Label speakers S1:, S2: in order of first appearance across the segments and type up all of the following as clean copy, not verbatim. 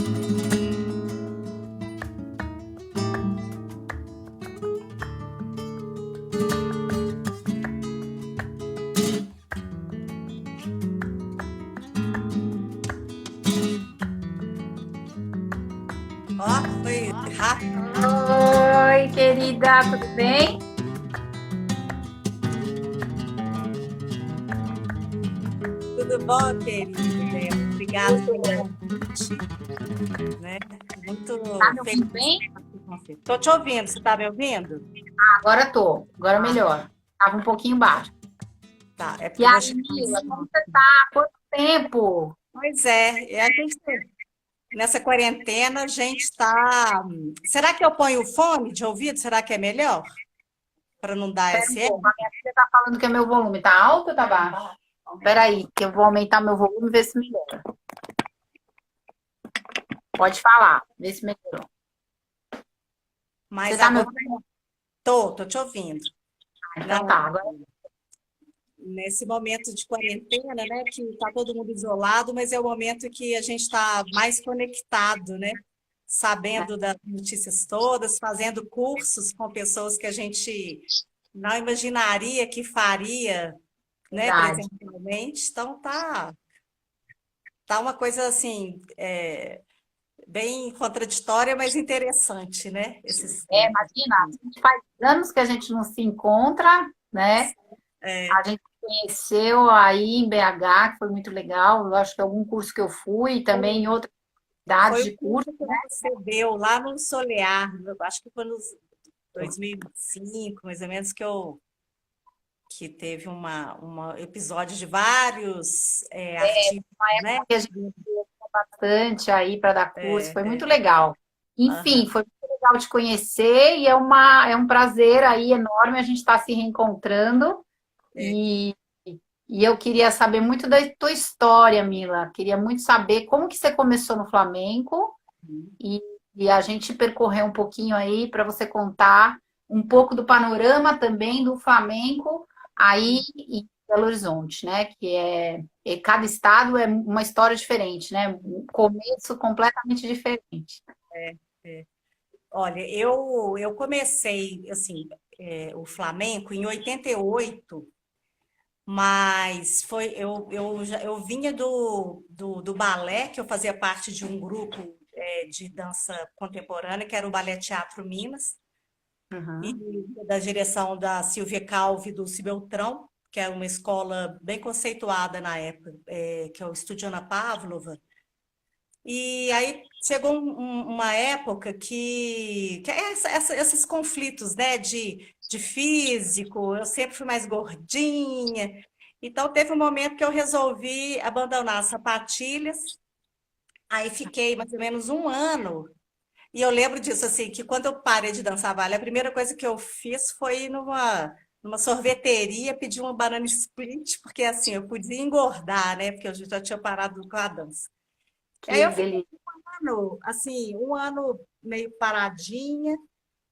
S1: Ó, foi rápido.
S2: Oi, querida, tudo bem?
S1: Tudo bom, querida? Obrigada pelo convite, né?
S2: Tá
S1: Muito
S2: me ouvindo
S1: feliz
S2: bem?
S1: com você. Estou te ouvindo, você está me ouvindo?
S2: Agora tô, agora
S1: Ah,
S2: melhor. Tava um pouquinho baixo.
S1: tá. É
S2: E
S1: porque eu vou
S2: aí,
S1: chegar
S2: Mila,
S1: mais
S2: como
S1: próximo.
S2: você tá? Quanto tempo?
S1: Pois é, a gente, nessa quarentena, a gente está. Será que eu ponho o fone de ouvido? Será que é melhor? Para não dar
S2: Espera um
S1: esse erro?
S2: pouco, a minha filha tá falando que o meu volume tá alto ou tá baixo? Espera aí, que eu vou aumentar meu volume e ver se melhora. Pode falar, vê se melhorou. Você
S1: Mas
S2: tá me
S1: agora
S2: ouvindo?
S1: tô te ouvindo.
S2: Então
S1: Não,
S2: tá, agora
S1: nesse momento de quarentena, né, que está todo mundo isolado, mas é o momento que a gente está mais conectado, né? Sabendo das notícias todas, fazendo cursos com pessoas que a gente não imaginaria que faria,
S2: é
S1: né,
S2: verdade.
S1: presencialmente. Então tá uma coisa assim, bem contraditória, mas interessante, né? Esses
S2: É,
S1: tempos.
S2: imagina, a gente faz anos que a gente não se encontra, né?
S1: É,
S2: A gente conheceu aí em BH, que foi muito legal. Eu acho que algum curso que eu fui, também em outras cidades
S1: foi o
S2: de curso.
S1: curso que você deu lá no Solear, eu acho que foi nos 2005, mais ou menos, que teve um episódio de vários artigos, né?
S2: Que a gente viajou bastante aí para dar curso,
S1: É,
S2: foi muito
S1: é,
S2: legal. Enfim,
S1: aham,
S2: foi muito legal te conhecer e é um prazer aí enorme a gente estar se reencontrando.
S1: é.
S2: E, e eu queria saber muito da tua história, Mila. Queria muito saber como que você começou no flamenco e, e a gente percorrer um pouquinho aí para você contar um pouco do panorama também do Flamengo aí em Belo Horizonte, né? Cada estado é uma história diferente, né? Um começo completamente diferente.
S1: É. Olha, eu comecei assim, o Flamenco em 88, mas eu vinha do balé, que eu fazia parte de um grupo de dança contemporânea, que era o Balé Teatro Minas, e
S2: Uhum.
S1: da direção da Silvia Calvi e do Beltrão, que era uma escola bem conceituada na época, que é o Estúdio Ana Pavlova. E aí chegou uma época que é esses conflitos, né, de físico, eu sempre fui mais gordinha, então teve um momento que eu resolvi abandonar as sapatilhas, aí fiquei mais ou menos um ano, e eu lembro disso, assim, que quando eu parei de dançar balé, a primeira coisa que eu fiz foi ir numa sorveteria pedir uma banana split, porque assim, eu podia engordar, né, porque eu já tinha parado com a dança. E aí
S2: Que
S1: eu fiquei
S2: delícia.
S1: assim, um ano meio paradinha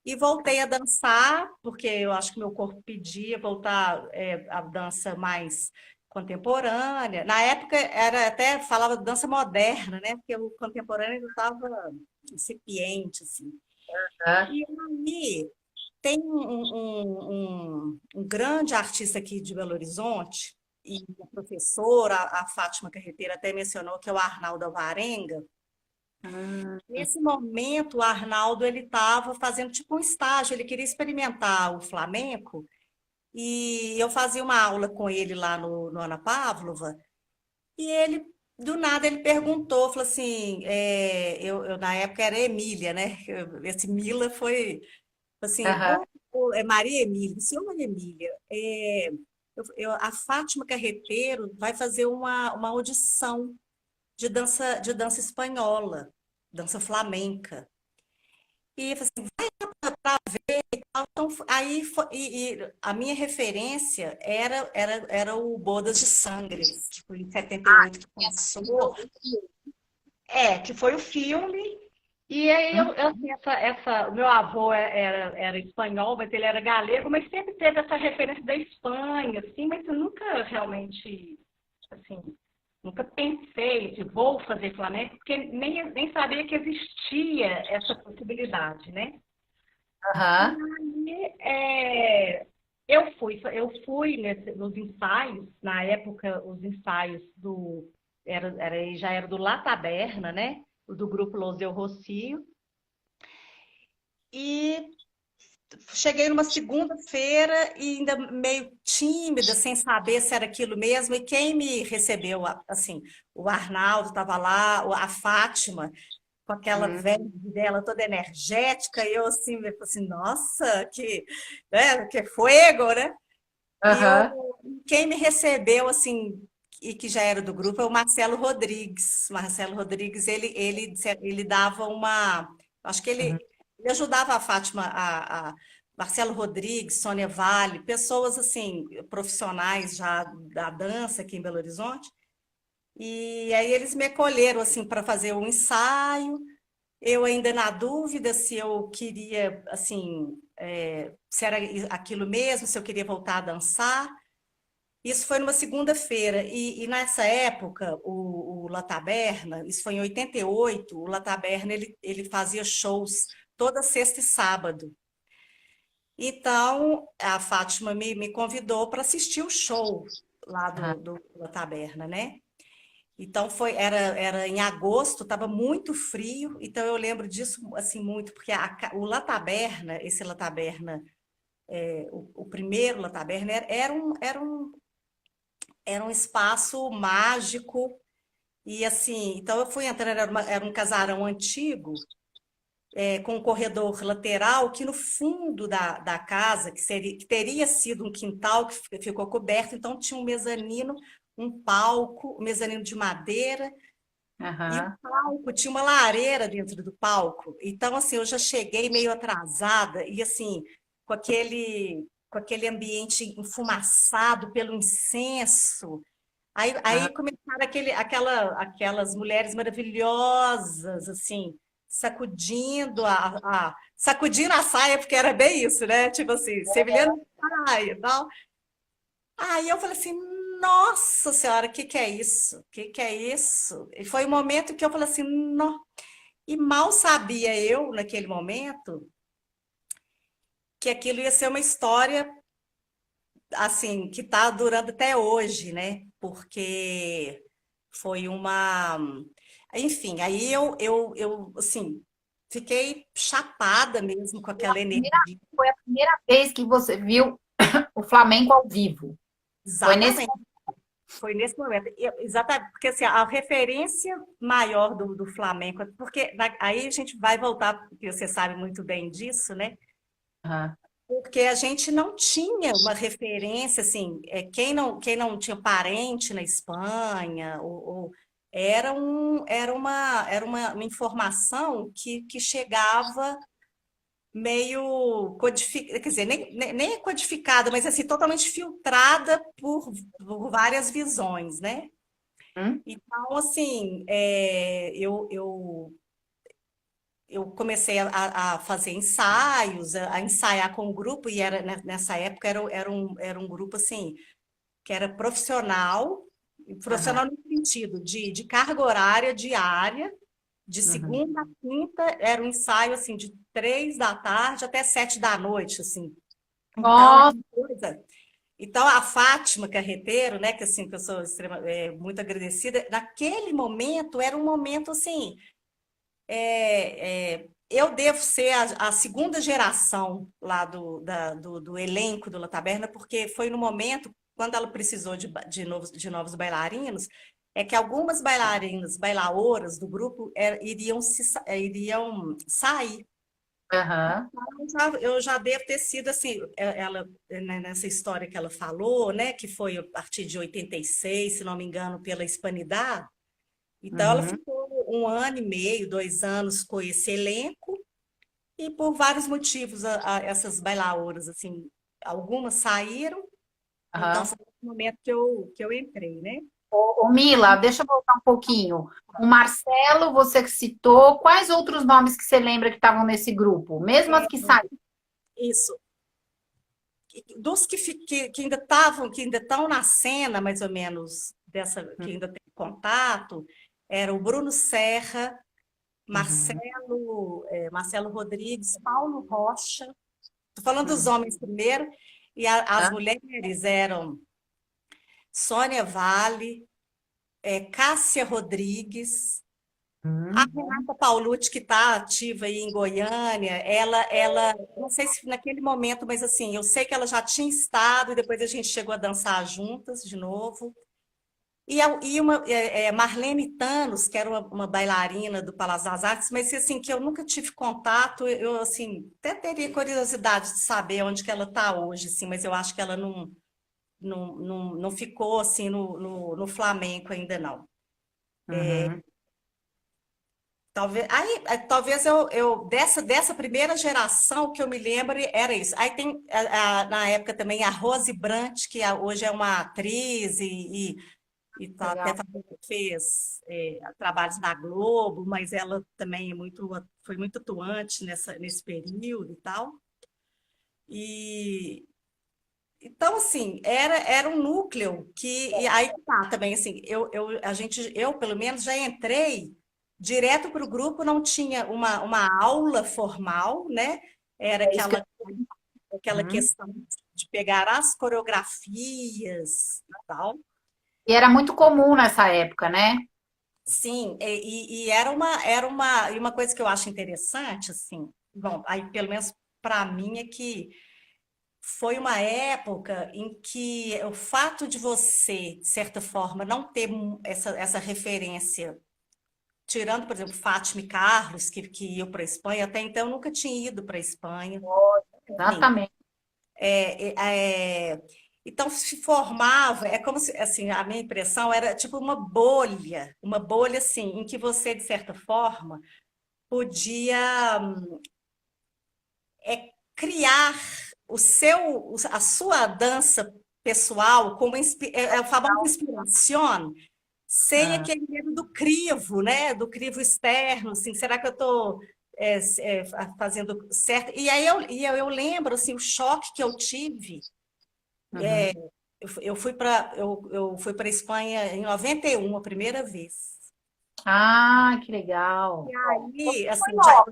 S1: e voltei a dançar, porque eu acho que meu corpo pedia voltar à dança mais contemporânea. Na época era até falava de dança moderna, né? Porque o contemporâneo ainda estava incipiente, assim.
S2: Né?
S1: E aí tem um grande artista aqui de Belo Horizonte, e a professora, a Fátima Carreteira, até mencionou que é o Arnaldo Alvarenga.
S2: Hum,
S1: Nesse momento, o Arnaldo ele estava fazendo tipo um estágio, ele queria experimentar o flamenco, e eu fazia uma aula com ele lá no Ana Pávlova, e ele, do nada, ele perguntou, falou assim, na época era Emília, né? Esse Mila foi assim,
S2: aham.
S1: é Maria Emília, senhor Maria Emília, a Fátima Carreteiro vai fazer uma audição de dança espanhola, dança flamenca. E eu falei assim, para ver e tal. Então, a minha referência era o Bodas de Sangue, que foi em
S2: Ah,
S1: 78 que
S2: tinha assistido
S1: passou.
S2: o filme.
S1: Que foi o filme. E aí, assim, o meu avô era espanhol, mas ele era galego, mas sempre teve essa referência da Espanha, assim, mas eu nunca realmente, assim,
S3: Nunca pensei de vou fazer flamenco, porque nem sabia que existia essa possibilidade, né? E
S2: Aham.
S3: aí, eu fui nos ensaios, na época, os ensaios já era do La Taberna, né? Do grupo Loseu Rocio.
S1: E cheguei numa segunda-feira e ainda meio tímida, sem saber se era aquilo mesmo. E quem me recebeu, assim, o Arnaldo estava lá, a Fátima, com aquela
S2: Hum.
S1: vibe dela toda energética, e eu assim, me falei assim, nossa, né, que fuego, né? E
S2: Aham.
S1: quem me recebeu, assim, e que já era do grupo, é o Marcelo Rodrigues. Marcelo Rodrigues, ele dava uma. Acho que
S2: Uhum.
S1: ele ajudava a Fátima, Marcelo Rodrigues, Sônia Vale, pessoas, assim, profissionais já da dança aqui em Belo Horizonte. E aí eles me acolheram, assim, para fazer o ensaio. Eu ainda na dúvida se eu queria, assim, se era aquilo mesmo, se eu queria voltar a dançar. Isso foi numa segunda-feira, e nessa época, o La Taberna, isso foi em 88, o La Taberna ele fazia shows toda sexta e sábado. Então, a Fátima me convidou para assistir o show lá
S2: Aham.
S1: do La Taberna, né? Então era em agosto, estava muito frio, então eu lembro disso assim muito, porque o La Taberna, esse La Taberna, o primeiro La Taberna era um espaço mágico. E assim, então eu fui entrando, era um casarão antigo, com um corredor lateral, que no fundo da casa, que teria sido um quintal que ficou coberto, então tinha um mezanino, um palco, um mezanino de madeira, e o
S2: Aham.
S1: palco tinha uma lareira dentro do palco. Então, assim, eu já cheguei meio atrasada, e assim, com aquele ambiente enfumaçado pelo incenso. Aí
S2: Aham.
S1: começaram aquelas mulheres maravilhosas, assim, sacudindo a saia, porque era bem isso, né? Tipo assim, sevilhana de saia e tal. Aí eu falei assim, nossa senhora, o que que é isso? O que que é isso? E foi o momento que eu falei assim, não. E mal sabia eu, naquele momento, que aquilo ia ser uma história, assim, que está durando até hoje, né? Porque foi uma. Enfim, aí assim, fiquei chapada mesmo com aquela energia.
S2: Foi a primeira vez que você viu o Flamengo ao vivo. Foi nesse
S1: Exatamente, foi nesse momento. Exatamente, porque assim, a referência maior do Flamengo, porque aí a gente vai voltar, porque você sabe muito bem disso, né?
S2: momento.
S1: Porque a gente não tinha uma referência, assim, quem não tinha parente na Espanha, era uma informação que chegava meio codificada, quer dizer, nem é codificada, mas assim, totalmente filtrada por várias visões, né?
S2: Hum?
S1: Então, assim, eu comecei a fazer ensaios, a ensaiar com o grupo, e nessa época era um grupo assim, que era profissional
S2: Aham.
S1: no sentido de carga horária diária, de
S2: Uhum.
S1: segunda a quinta, era um ensaio assim, de 3 da tarde até 7 da noite, assim. Então, era
S2: Nossa,
S1: uma coisa. Então, a Fátima Carreteiro, né, que assim, que eu sou muito agradecida, naquele momento era um momento assim. Eu devo ser a segunda geração lá do elenco do La Taberna, porque foi no momento, quando ela precisou de novos bailarinos, é que algumas bailarinas, bailaoras do grupo iriam sair.
S2: aham,
S1: Eu já devo ter sido assim, ela, né, nessa história que ela falou, né, que foi a partir de 86, se não me engano, pela Hispanidad. Então, ela
S2: uhum,
S1: ficou 1 ano e meio, 2 anos com esse elenco, e por vários motivos, essas bailaoras, assim, algumas saíram, então
S2: aham.
S1: foi no momento que eu entrei, né?
S2: Ô, Mila, deixa eu voltar um pouquinho. O Marcelo, você que citou, quais outros nomes que você lembra que estavam nesse grupo? Mesmo as que saíram?
S1: Isso. Dos que ainda estavam, que ainda estão na cena, mais ou menos, que ainda tem contato, era o Bruno Serra,
S2: Uhum.
S1: Marcelo Rodrigues, Paulo Rocha. Estou falando dos
S2: Uhum.
S1: homens primeiro, e as
S2: Tá?
S1: mulheres eram Sônia Vale, Cássia Rodrigues, a
S2: Uhum.
S1: Renata Paulucci, que está ativa aí em Goiânia, ela, não sei se naquele momento, mas assim, eu sei que ela já tinha estado e depois a gente chegou a dançar juntas de novo. Marlene Thanos, que era uma bailarina do Palácio das Artes, mas assim, que eu nunca tive contato, eu assim, até teria curiosidade de saber onde que ela está hoje, assim, mas eu acho que ela não ficou assim no flamenco ainda não.
S2: Uhum.
S1: Talvez dessa primeira geração que eu me lembro era isso. Aí tem na época também a Rose Brant, que hoje é uma atriz e tá até
S2: Legal.
S1: fez trabalhos na Globo, mas ela também foi muito atuante nesse período e tal. E então, assim, era um núcleo e aí tá também, assim, eu pelo menos já entrei direto para o grupo, não tinha uma aula formal, né? Era
S2: É isso que
S1: aquela
S2: Uhum.
S1: questão de pegar as coreografias e tal.
S2: E era muito comum nessa época, né?
S1: Sim, e e uma coisa que eu acho interessante, assim, bom, aí pelo menos para mim é que foi uma época em que o fato de você, de certa forma, não ter essa referência, tirando, por exemplo, Fátima e Carlos, que iam para a Espanha, até então eu nunca tinha ido para a Espanha. Assim,
S2: Exatamente.
S1: é, é, é, então se formava, é como se, assim, a minha impressão era tipo uma bolha assim, em que você, de certa forma, podia criar a sua dança pessoal como a famosa inspiração, sem
S2: Ah.
S1: aquele medo do crivo, né? Do crivo externo, assim, será que eu estou fazendo certo? E aí eu lembro assim, o choque que eu tive.
S2: Uhum.
S1: Eu fui para a Espanha em 91, a primeira vez.
S2: Ah, que
S1: E
S2: legal.
S1: aí,
S2: Foi
S1: assim,
S2: nova.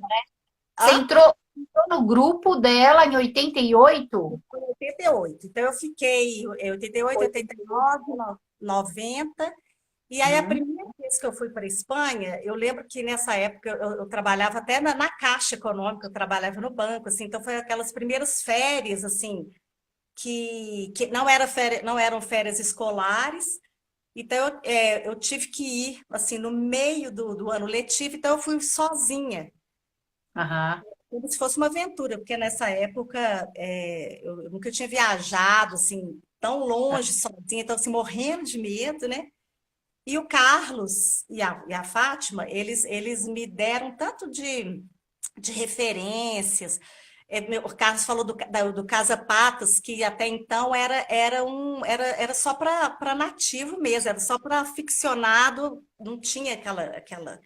S2: Você
S1: hã?
S2: entrou no grupo dela em 88?
S1: Foi em 88. Então, eu fiquei em 88, 89, 90. E aí, a
S2: Uhum.
S1: primeira vez que eu fui para a Espanha, eu lembro que nessa época eu trabalhava até na Caixa Econômica, eu trabalhava no banco, assim, então foi aquelas primeiras férias, assim, que não eram férias escolares, então eu tive que ir, assim, no meio do ano letivo, então eu fui sozinha,
S2: Aham.
S1: como se fosse uma aventura, porque nessa época eu nunca tinha viajado, assim, tão longe sozinha, então, assim, morrendo de medo, né? E o Carlos e a Fátima, eles me deram tanto de referências. O Carlos falou do Casa Patas, que até então era só para nativo mesmo, era só para ficcionado, não tinha aquela.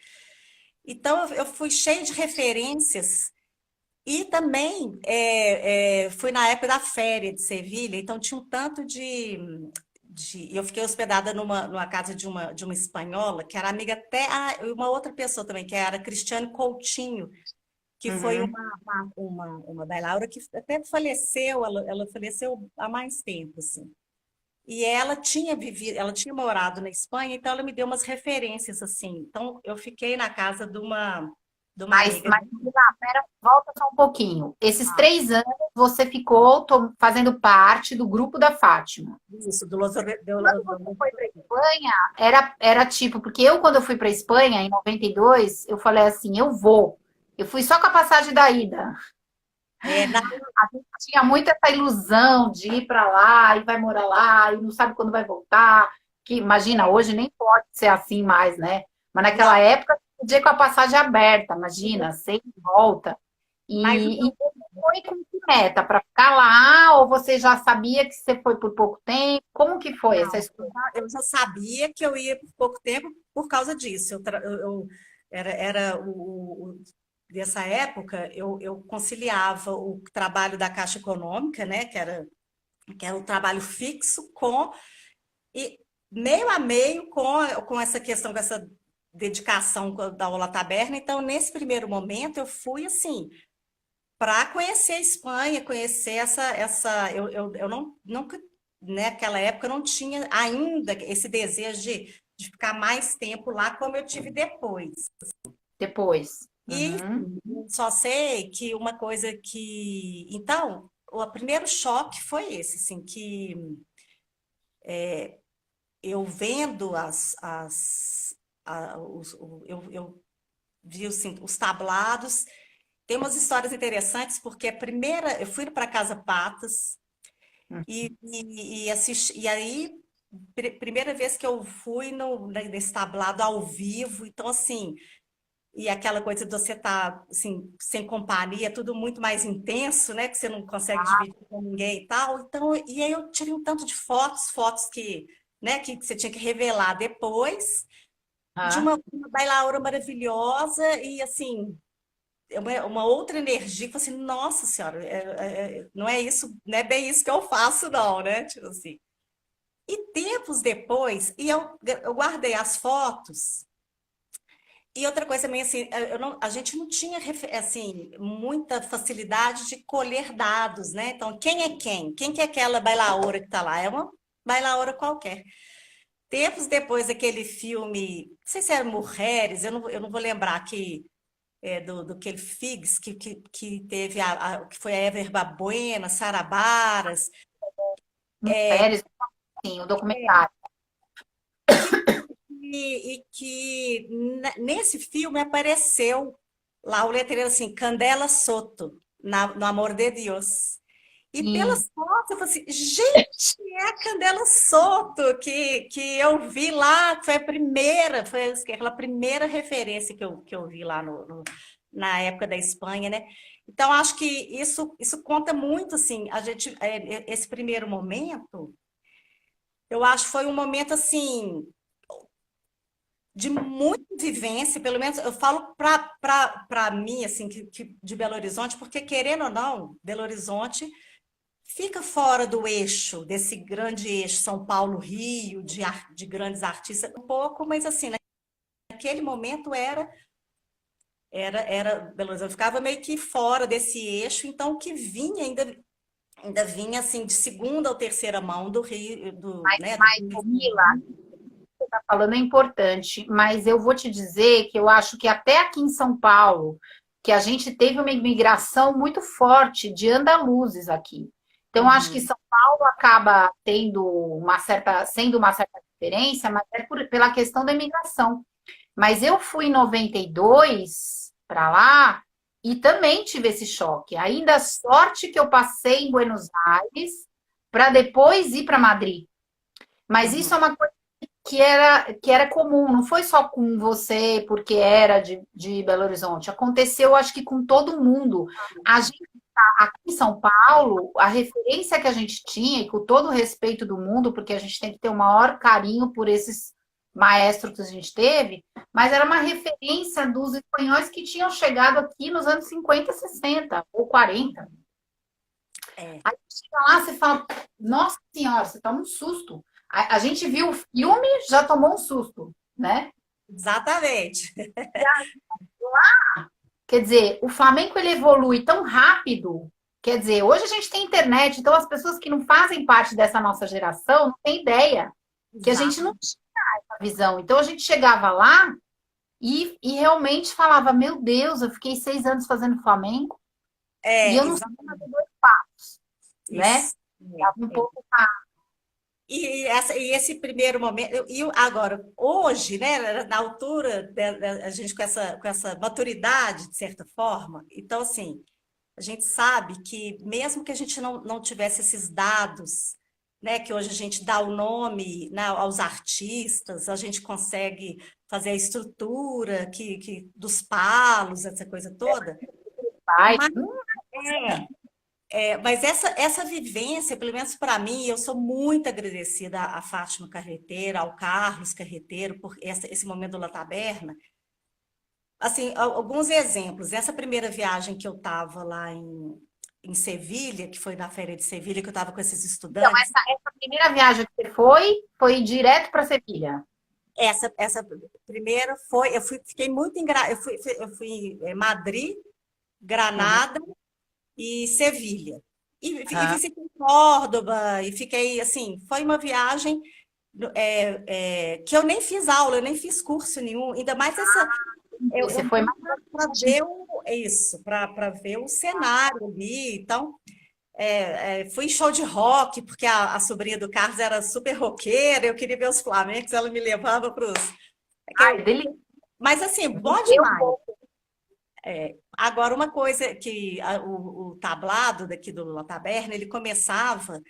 S1: Então, eu fui cheia de referências. E também fui na época da Féria de Sevilha, então tinha um tanto eu fiquei hospedada numa casa de uma espanhola, que era amiga até uma outra pessoa também, que era Cristiane Coutinho, que foi
S2: Uhum.
S1: uma bailaora que até faleceu, ela faleceu há mais tempo, assim. E ela tinha morado na Espanha, então ela me deu umas referências, assim. Então, eu fiquei na casa de uma amiga.
S2: Mas pera, volta só um pouquinho. Esses 3 anos você ficou fazendo parte do grupo da Fátima.
S1: Isso,
S2: Quando você foi para Espanha, era tipo, porque quando eu fui para Espanha, em 92, eu falei assim, eu vou. Eu fui só com a passagem da ida.
S1: é, na,
S2: A gente tinha muito essa ilusão de ir para lá e vai morar lá e não sabe quando vai voltar. Que imagina, hoje nem pode ser assim mais, né? Mas naquela
S1: não,
S2: época, podia ir com a passagem aberta, imagina, sem volta.
S1: mas
S2: E você foi com que meta? Para ficar lá? Ou você já sabia que você foi por pouco tempo? Como que foi essa
S1: não,
S2: história?
S1: eu já sabia que eu ia por pouco tempo por causa disso. Nessa época, eu conciliava o trabalho da Caixa Econômica, né, que era o trabalho fixo, meio a meio com essa questão, com essa dedicação da Ola Taberna. Então, nesse primeiro momento, eu fui assim, para conhecer a Espanha, conhecer eu não, nunca, né, naquela época, eu não tinha ainda esse desejo de ficar mais tempo lá, como eu tive depois.
S2: Depois.
S1: E
S2: Uhum.
S1: só sei que uma coisa que. Então, o primeiro choque foi esse, assim, que eu vendo eu vi assim, os tablados. Tem umas histórias interessantes, porque a primeira, eu fui para Casa Patas e aí, primeira vez que eu fui nesse tablado ao vivo, então assim, e aquela coisa de você estar assim, sem companhia, tudo muito mais intenso, né? Que você não consegue dividir com ninguém e tal. Então, e aí eu tirei um tanto de fotos que, né, que você tinha que revelar depois, de
S2: Ah,
S1: uma bailaora maravilhosa e assim, uma outra energia que eu falei assim, nossa senhora, não é isso, não é bem isso que eu faço, não, né? Tipo assim. E tempos depois, eu guardei as fotos. E outra coisa também, assim, a gente não tinha, assim, muita facilidade de colher dados, né? Então, quem é quem? Quem que é aquela bailaora que está lá? É uma bailaora qualquer. Tempos depois daquele filme, não sei se era Mulheres, eu não vou lembrar que do aquele Figs que teve que foi a Ever Babuena, Sara Baras,
S2: mulheres, sim, o documentário.
S1: que, nesse filme apareceu lá o letreiro assim, Candela Soto, no Amor de Deus. E
S2: Sim.
S1: pelas fotos, eu falei assim, gente, é a Candela Soto que eu vi lá, que foi a primeira, foi aquela primeira referência que eu vi lá na época da Espanha, né? Então, acho que isso conta muito, assim, esse primeiro momento, eu acho que foi um momento, assim, de muita vivência, pelo menos eu falo para mim, assim, de Belo Horizonte, porque querendo ou não, Belo Horizonte fica fora do eixo, desse grande eixo São Paulo-Rio, de grandes artistas, um pouco, mas assim, naquele momento era Belo Horizonte, ficava meio que fora desse eixo, então o que vinha ainda vinha assim de segunda ou terceira mão do Rio, né, do
S2: Mas,
S1: Rio.
S2: Mila, está falando é importante, mas eu vou te dizer que eu acho que até aqui em São Paulo, que a gente teve uma imigração muito forte de andaluzes aqui. Então, acho que
S1: Uhum.
S2: São Paulo acaba sendo uma certa referência, mas é pela questão da imigração. Mas eu fui em 92 para lá e também tive esse choque. Ainda a sorte que eu passei em Buenos Aires para depois ir para Madrid. Mas isso é
S1: Uhum.
S2: uma coisa que era comum, não foi só com você, porque era de Belo Horizonte. Aconteceu, acho que com todo mundo. A gente aqui em São Paulo, a referência que a gente tinha, e com todo o respeito do mundo, porque a gente tem que ter o maior carinho por esses maestros que a gente teve, mas era uma referência dos espanhóis que tinham chegado aqui nos anos 50, 60 ou 40.
S1: É,
S2: Aí chega lá, você fala, nossa senhora, você toma um susto. A gente viu o filme, já tomou um susto, né?
S1: exatamente.
S2: Quer dizer, o Flamengo ele evolui tão rápido. Quer dizer, hoje a gente tem internet, então as pessoas que não fazem parte dessa nossa geração não têm ideia que a gente não
S1: Exato.
S2: tinha essa visão. Então a gente chegava lá e realmente falava: Meu Deus, eu fiquei 6 anos fazendo Flamengo e eu não sei
S1: Exatamente.
S2: fazer dois passos, né?
S1: Isso.
S2: Ficava um
S1: É.
S2: pouco.
S1: E esse primeiro momento, agora, hoje, né, na altura a gente com essa maturidade, de certa forma, então, assim, a gente sabe que mesmo que a gente não tivesse esses dados, né, que hoje a gente dá o nome, né, aos artistas, a gente consegue fazer a estrutura dos palos, essa coisa toda,
S2: Vai.
S1: mas mas essa vivência, pelo menos para mim, eu sou muito agradecida à Fátima Carreteiro, ao Carlos Carreteiro, por esse momento do La Taberna. Assim, alguns exemplos. Essa primeira viagem que eu estava lá em Sevilha, que foi na Feira de Sevilha, que eu estava com esses
S2: Então,
S1: estudantes.
S2: essa primeira viagem que você foi direto para Sevilha.
S1: Essa primeira foi, fiquei muito eu fui Madrid,
S2: Uhum.
S1: Granada e Sevilha. E
S2: Ah,
S1: fiquei em Córdoba, e fiquei assim, foi uma viagem que eu nem fiz aula, eu nem fiz curso nenhum, ainda mais essa,
S2: você
S1: eu
S2: foi
S1: fui
S2: mais.
S1: para ver isso, para ver o cenário ali, então fui em show de rock, porque a sobrinha do Carlos era super roqueira, eu queria ver os flamencos, ela me levava para os.
S2: Ai, delícia.
S1: Mas assim, bom
S2: Eu
S1: demais.
S2: vou.
S1: Agora, uma coisa que o tablado daqui do La Taberna, ele começava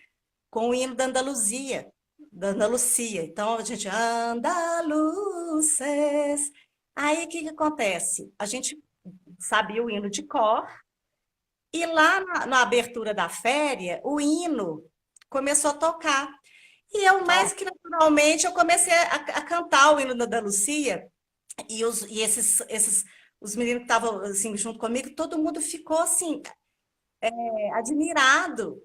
S1: com o hino da Andalucia. Então, a gente, Andaluces. Aí, o que que acontece? A gente sabia o hino de cor, e lá na abertura da féria, o hino começou a tocar. E eu,
S2: Ó,
S1: mais que naturalmente, eu comecei a cantar o hino da Andalucia, e os meninos que estavam assim, junto comigo, todo mundo ficou assim, admirado.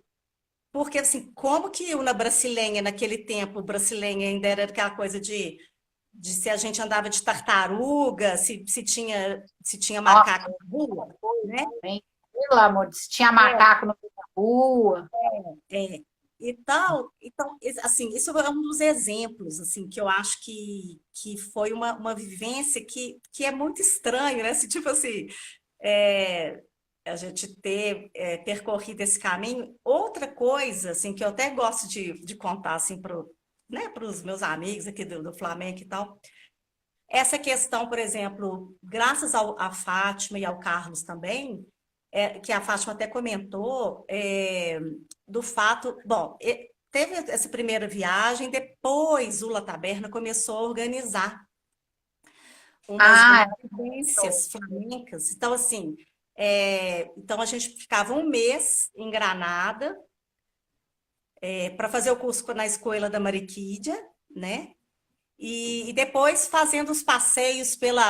S1: Porque, assim, como que uma brasileira, naquele tempo, brasileira ainda era aquela coisa de se a gente andava de tartaruga, se tinha
S2: ó,
S1: macaco na rua, né?
S2: hein? Pelo amor de Deus, tinha
S1: É,
S2: macaco no meio da rua.
S1: é. Então, assim, isso é um dos exemplos, assim, que eu acho que foi uma vivência que é muito estranho, né? Assim, tipo assim, é, a gente ter corrido esse caminho. Outra coisa, assim, que eu até gosto de contar, assim, né, para os meus amigos aqui do Flamengo e tal, essa questão, por exemplo, graças à Fátima e ao Carlos também, que a Fátima até comentou, do fato, bom, teve essa primeira viagem, depois o La Taberna começou a organizar umas
S2: Ah,
S1: vivências flamencas. Então, assim, então a gente ficava um mês em Granada, para fazer o curso na Escola da Mariquídia, né? E depois fazendo os passeios pela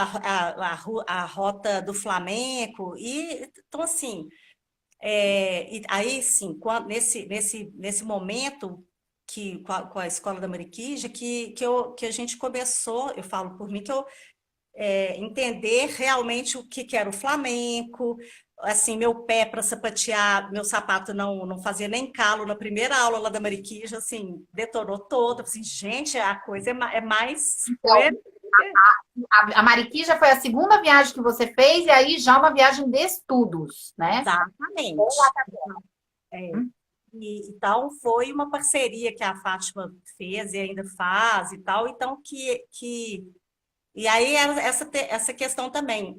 S1: a rota do Flamenco. Então, assim, e aí sim, nesse momento com a Escola da Mariquídia, que a gente começou, eu falo por mim, que eu entender realmente o que era o flamenco, assim, meu pé para sapatear, meu sapato não fazia nem calo na primeira aula lá da Mariquija, assim, detonou todo, assim, gente, a coisa é mais
S2: então,
S1: coisa.
S2: a Mariquija foi a segunda viagem que você fez, e aí já uma viagem de estudos, né?
S1: Exatamente. É.
S2: Hum?
S1: Então, foi uma parceria que a Fátima fez e ainda faz e tal, então e aí essa questão também,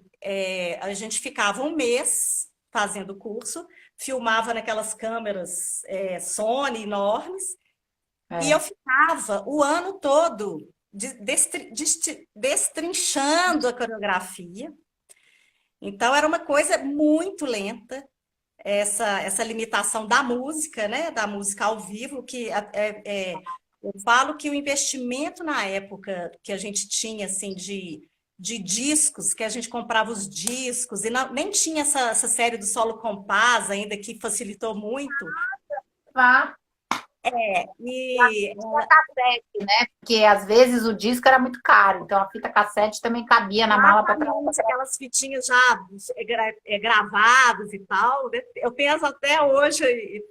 S1: a gente ficava um mês fazendo o curso, filmava naquelas câmeras Sony enormes, e eu
S2: É.
S1: ficava o ano todo destrinchando a coreografia. Então era uma coisa muito lenta, essa limitação da música, né? Da música ao vivo, eu falo que o investimento na época que a gente tinha assim de discos, que a gente comprava os discos, e nem tinha essa série do solo compás ainda, que facilitou muito.
S2: Vá.
S1: E
S2: Fita cassete, né? Porque às vezes o disco era muito caro, então a fita cassete também cabia na mala para trazer.
S1: exatamente aquelas fitinhas já gravadas e tal, né? Eu penso até hoje.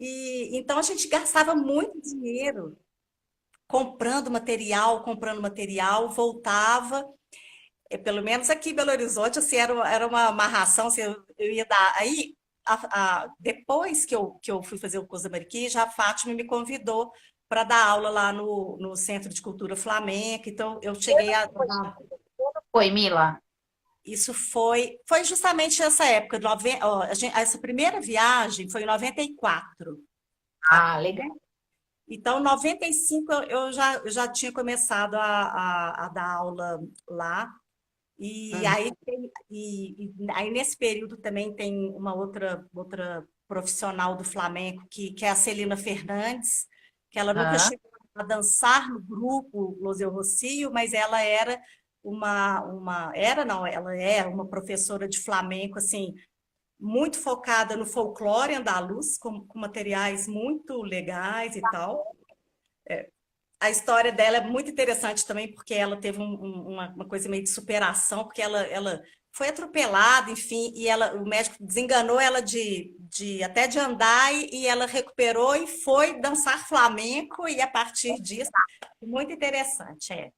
S1: Então a gente gastava muito dinheiro comprando material, voltava, pelo menos aqui em Belo Horizonte, assim, era uma amarração, assim, eu ia dar. Aí, depois que eu fui fazer o curso da Mariquinha, a Fátima me convidou para dar aula lá no Centro de Cultura Flamenca, então eu cheguei a dar.
S2: Foi, Mila?
S1: Isso foi justamente essa época, ó, essa primeira viagem foi em 94.
S2: Ah, legal.
S1: Então, em 95, eu já tinha começado a dar aula lá. E
S2: Uhum.
S1: aí, aí, nesse período, também tem uma outra profissional do Flamengo, que é a Celina Fernandes, que ela nunca
S2: Aham.
S1: chegou a dançar no grupo Los Eu Rocio, mas ela era não, ela é uma professora de flamenco, assim, muito focada no folclore andaluz, com materiais muito legais e tal. A história dela é muito interessante também, porque ela teve uma coisa meio de superação, porque ela foi atropelada, enfim, e o médico desenganou ela até de andar, e ela recuperou e foi dançar flamenco, e a partir disso, muito interessante,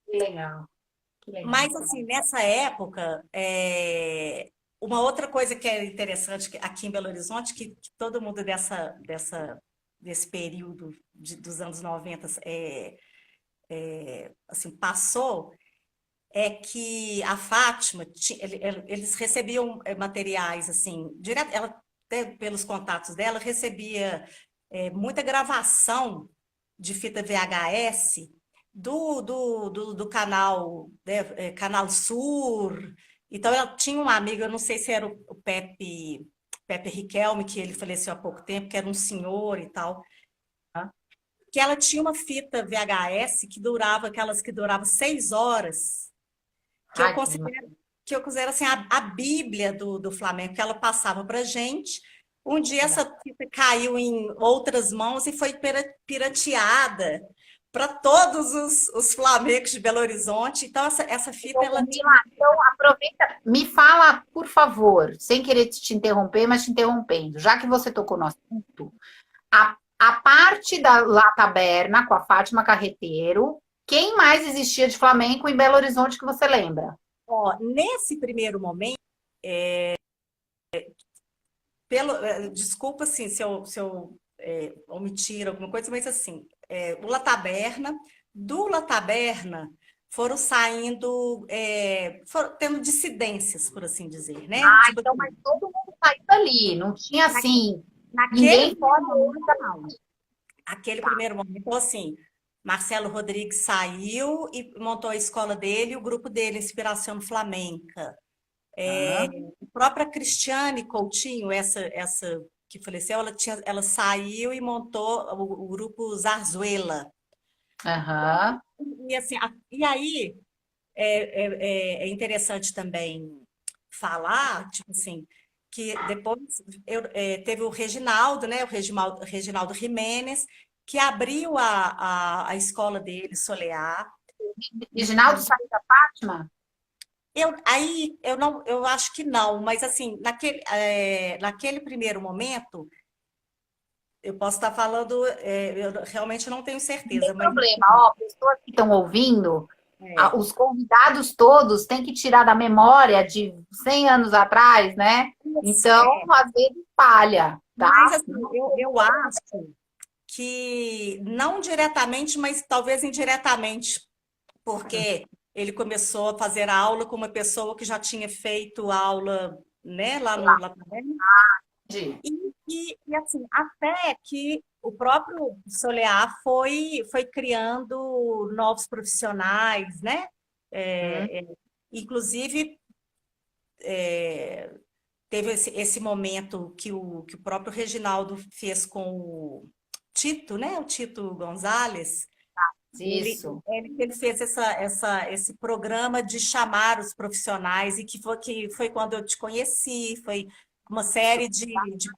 S2: Que legal, que legal.
S1: Mas, assim, nessa época, uma outra coisa que é interessante aqui em Belo Horizonte, que todo mundo desse período dos anos 90 assim, passou, é que a Fátima, eles recebiam materiais, assim, direto, ela, até pelos contatos dela, recebia muita gravação de fita VHS do canal, né, Canal Sur. Então, ela tinha um amigo, eu não sei se era o Pepe Riquelme, que ele faleceu há pouco tempo, que era um senhor e tal, que ela tinha uma fita VHS aquelas que duravam 6 horas, que eu considero assim, a Bíblia do Flamengo, que ela passava para gente. Um dia essa fita caiu em outras mãos e foi pirateada para todos os Flamengos de Belo Horizonte. Então, essa fita, ela...
S2: Então, aproveita, me fala, por favor, sem querer te interromper, mas te interrompendo, já que você tocou no assunto, a parte da La Taberna, com a Fátima Carreteiro, quem mais existia de flamenco em Belo Horizonte que você lembra?
S1: Ó, nesse primeiro momento, desculpa assim, se eu omitir alguma coisa, mas assim, o La Taberna, do La Taberna foram saindo, foram tendo dissidências, por assim dizer, né? Tipo,
S2: Então, mas todo mundo saiu dali, não tinha assim,
S1: naquele
S2: ninguém pode...
S1: Aquele primeiro momento, então, assim, Marcelo Rodrigues saiu e montou a escola dele e o grupo dele, Inspiração Flamenca. A própria Cristiane Coutinho, essa que faleceu, ela saiu e montou o grupo Zarzuela. E, assim, e aí é interessante também falar, tipo assim, que depois teve o Reginaldo, né? O Reginaldo Jimenez, que abriu a escola dele, Solear.
S2: Reginaldo saiu da Fátima?
S1: Eu acho que não, mas assim, naquele primeiro momento, eu posso estar falando, eu realmente não tenho certeza,
S2: Não tem
S1: mas
S2: problema, ó, pessoas que estão ouvindo,
S1: é,
S2: os convidados todos têm que tirar da memória de 100 anos atrás, né? Então, às vezes falha, tá?
S1: mas assim, eu acho que não diretamente, mas talvez indiretamente, porque ele começou a fazer aula com uma pessoa que já tinha feito aula, né, lá no Latam. E assim, até que o próprio Solear foi criando novos profissionais, né? Inclusive, teve esse momento que o próprio Reginaldo fez com o Tito, né? O Tito Gonzalez.
S2: Isso.
S1: Ele fez esse programa de chamar os profissionais, e que foi quando eu te conheci, foi uma série de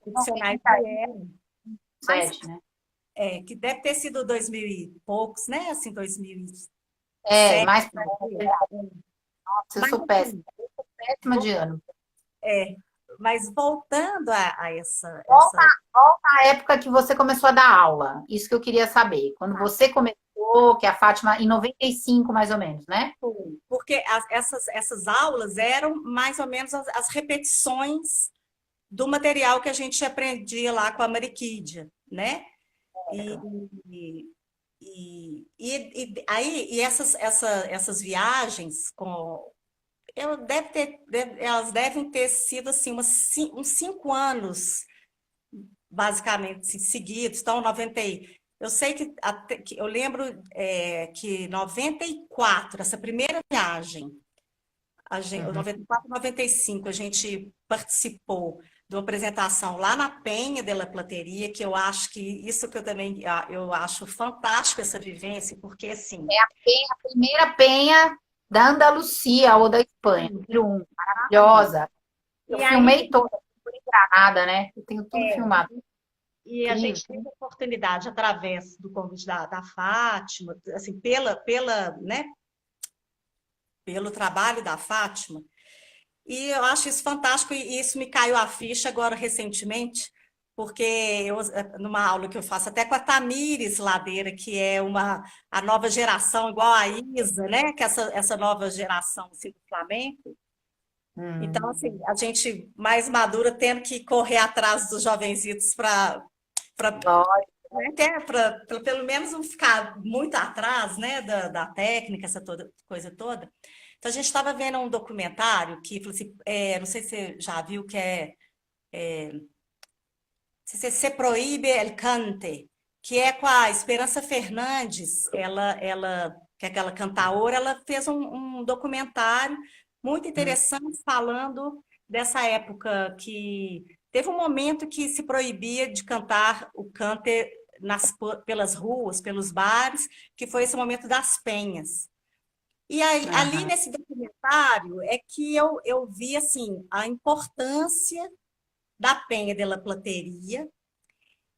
S1: profissionais que vieram. Mas,
S2: né?
S1: que deve ter sido 2000 e poucos, né? Assim, 2007.
S2: Mais pra... Nossa, eu sou péssima.
S1: Assim,
S2: Eu sou péssima de ano.
S1: Mas voltando a
S2: Volta à época que você começou a dar aula. Isso que eu queria saber. Quando você começou, que a Fátima, em 95, mais ou menos, né?
S1: Porque essas aulas eram mais ou menos as repetições do material que a gente aprendia lá com a Mariquídia, né? E essas viagens elas devem ter sido assim uns 5 anos, basicamente, assim, seguidos. Então, eu sei que eu lembro que 94, essa primeira viagem, 94, 95, a gente participou de uma apresentação lá na Penha de la Plateria, que eu acho que isso que eu acho fantástico, essa vivência, porque assim...
S2: É a primeira penha da Andalucia ou da Espanha. Maravilhosa. Eu filmei toda. Granada, né? Eu tenho tudo filmado.
S3: E a
S2: Incrível.
S3: gente teve a oportunidade, através do convite da Fátima, assim, né,
S1: pelo trabalho da Fátima. E eu acho isso fantástico, e isso me caiu a ficha agora recentemente, porque numa aula que eu faço até com a Tamires Ladeira, que é a nova geração, igual a Isa, né? Que é essa nova geração assim, do flamenco. Então, assim, a gente mais madura tendo que correr atrás dos jovenzitos para pelo menos não ficar muito atrás, né, da técnica, coisa toda. Então, a gente estava vendo um documentário que, falou assim, não sei se você já viu, que Se Proíbe el Cante, que é com a Esperança Fernandes, que é aquela cantaora, ela fez um documentário muito interessante falando dessa época que teve um momento que se proibia de cantar o cante pelas ruas, pelos bares, que foi esse momento das penhas. E aí, ali nesse documentário é que eu vi assim, a importância da Penha de la Plateria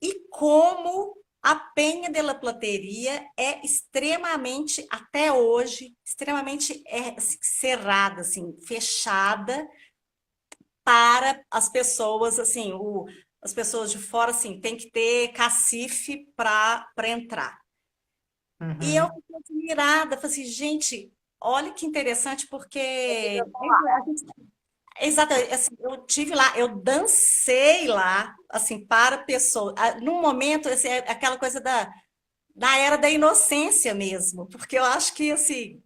S1: e como a Penha de la Plateria é extremamente, até hoje, extremamente cerrada, assim, fechada para as pessoas, assim, as pessoas de fora, assim, tem que ter cacife para entrar. E eu fiquei admirada, falei assim, gente, olha que interessante, porque exatamente, assim, eu tive lá, eu dancei lá, assim, para pessoas, num momento, assim, é aquela coisa da era da inocência mesmo, porque eu acho que, assim,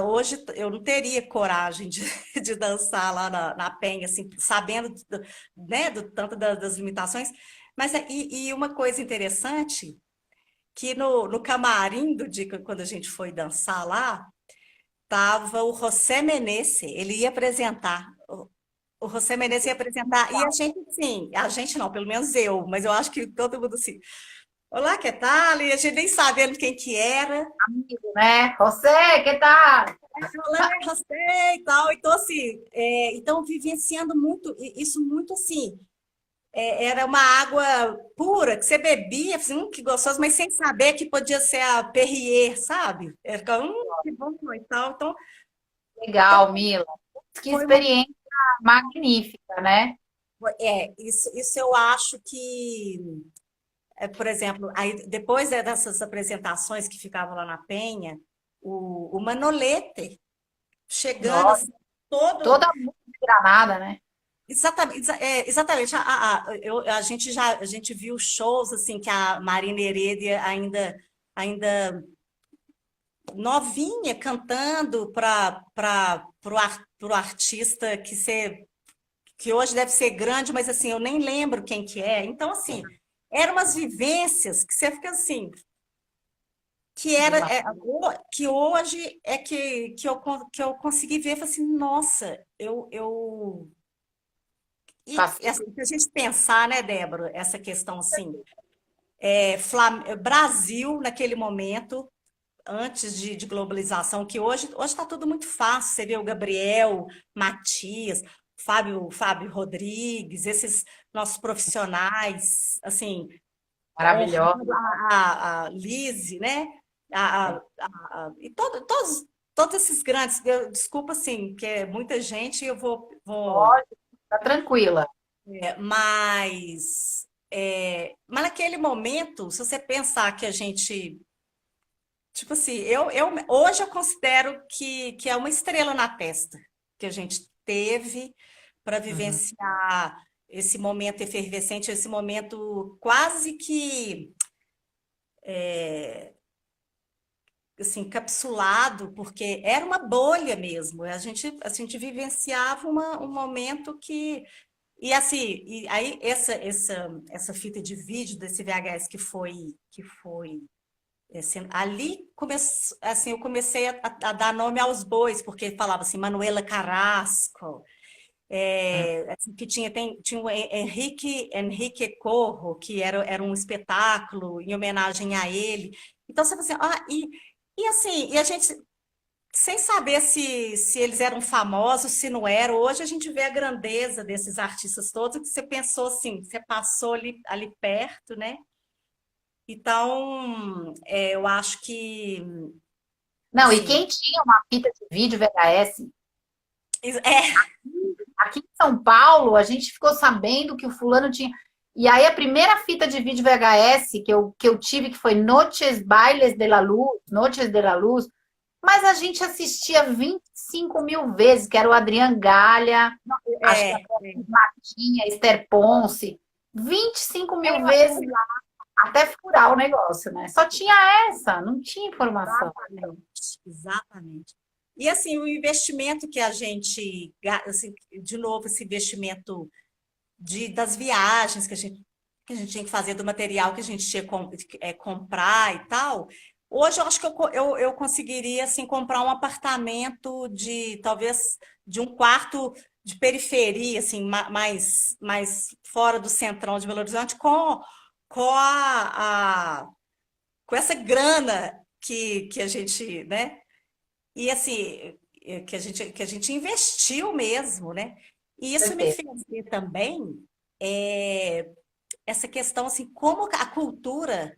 S1: hoje eu não teria coragem de dançar lá na Penha, assim, sabendo, né, do tanto das limitações, mas, e uma coisa interessante, que no camarim do dia quando a gente foi dançar lá, tava o José Menezes, ele ia apresentar. O José Menezes ia apresentar, e a gente, sim, a gente não, pelo menos eu, mas eu acho que todo mundo assim, olá, que tal? E a gente nem sabendo quem que era.
S2: Amigo, né? José, que tal?
S1: Olá, José e tal. Então, assim, então vivenciando muito, isso muito assim, era uma água pura, que você bebia, assim, que gostoso, mas sem saber que podia ser a Perrier, sabe? Era, que bom e tal. Então,
S2: Legal, Mila. Que
S1: foi uma
S2: experiência magnífica, né?
S1: isso eu acho que, por exemplo, aí, depois dessas apresentações que ficavam lá na Penha, o Manolete chegando
S2: Nossa,
S1: assim, todo.
S2: toda a música de Granada, né?
S1: Exatamente, exatamente. A gente viu shows assim que a Marina Heredia ainda novinha cantando para o artista que hoje deve ser grande, mas assim, eu nem lembro quem que é. Então, assim, eram umas vivências que você fica assim, que hoje é que eu consegui ver, falei assim, nossa, e assim, se a gente pensar, né, Débora, essa questão assim, Brasil naquele momento, antes de globalização, que hoje está tudo muito fácil. Você vê o Gabriel, Matias, Fábio Rodrigues, esses nossos profissionais, assim,
S2: Maravilhosa.
S1: honrando a Lise, né? E todos esses grandes, desculpa, assim, que é muita gente, eu vou
S2: Pode, tá tranquila.
S1: mas naquele momento, se você pensar que a gente, tipo assim, hoje eu considero que é uma estrela na testa que a gente teve para vivenciar esse momento efervescente, esse momento quase que assim, capsulado, porque era uma bolha mesmo. A gente vivenciava um momento que. E assim, e aí essa fita de vídeo desse VHS que foi assim, ali assim, eu comecei a dar nome aos bois, porque falava assim, Manuela Carrasco, assim, que tinha o Henrique Corro, que era um espetáculo em homenagem a ele. Então, você fala assim, e assim, e a gente sem saber se eles eram famosos, se não eram. Hoje a gente vê a grandeza desses artistas todos, que você pensou assim, você passou ali perto, né? Então, eu acho que,
S2: Não, e
S1: assim,
S2: quem tinha uma fita de vídeo VHS,
S1: é,
S2: aqui em São Paulo, a gente ficou sabendo que o fulano tinha. E aí, a primeira fita de vídeo VHS que eu tive, que foi Noches Bailes de la Luz, Noches de la Luz, mas a gente assistia 25.000 vezes, que era o Adriano Galha, acho que a
S1: é,
S2: Martinha, Esther Ponce, 25.000
S1: é,
S2: vezes até furar o negócio, né? Só tinha essa, não tinha informação.
S1: exatamente, exatamente. E assim, o investimento que a gente, assim, de novo, esse investimento das viagens que a gente tinha que fazer, do material que a gente tinha que comprar e tal. Hoje eu acho que eu conseguiria assim, comprar um apartamento talvez de um quarto de periferia, assim, mais fora do centrão de Belo Horizonte, com com essa grana que a gente, né? E assim, que a gente investiu mesmo, né? E
S2: Com
S1: isso me
S2: certeza.
S1: fez ver também é, essa questão assim, como a cultura,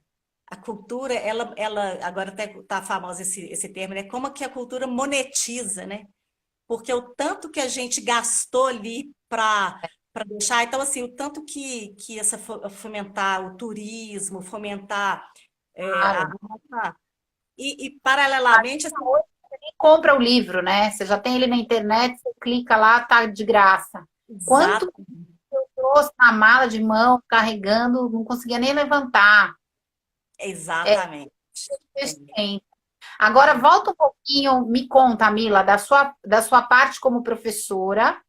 S1: ela agora até tá famoso esse termo, né? Como que a cultura monetiza, né? Porque o tanto que a gente gastou ali para deixar, então assim, o tanto que fomentar o turismo, fomentar
S2: Claro.
S1: e paralelamente assim,
S2: Compra o livro, né? Você já tem ele na internet, você clica lá, tá de graça. Quanto
S1: exato,
S2: eu trouxe na mala de mão, carregando, não conseguia nem levantar. É
S1: exatamente. É,
S2: investimento. Agora,
S1: é.
S2: volta um pouquinho, me conta, Mila, da sua parte como professora.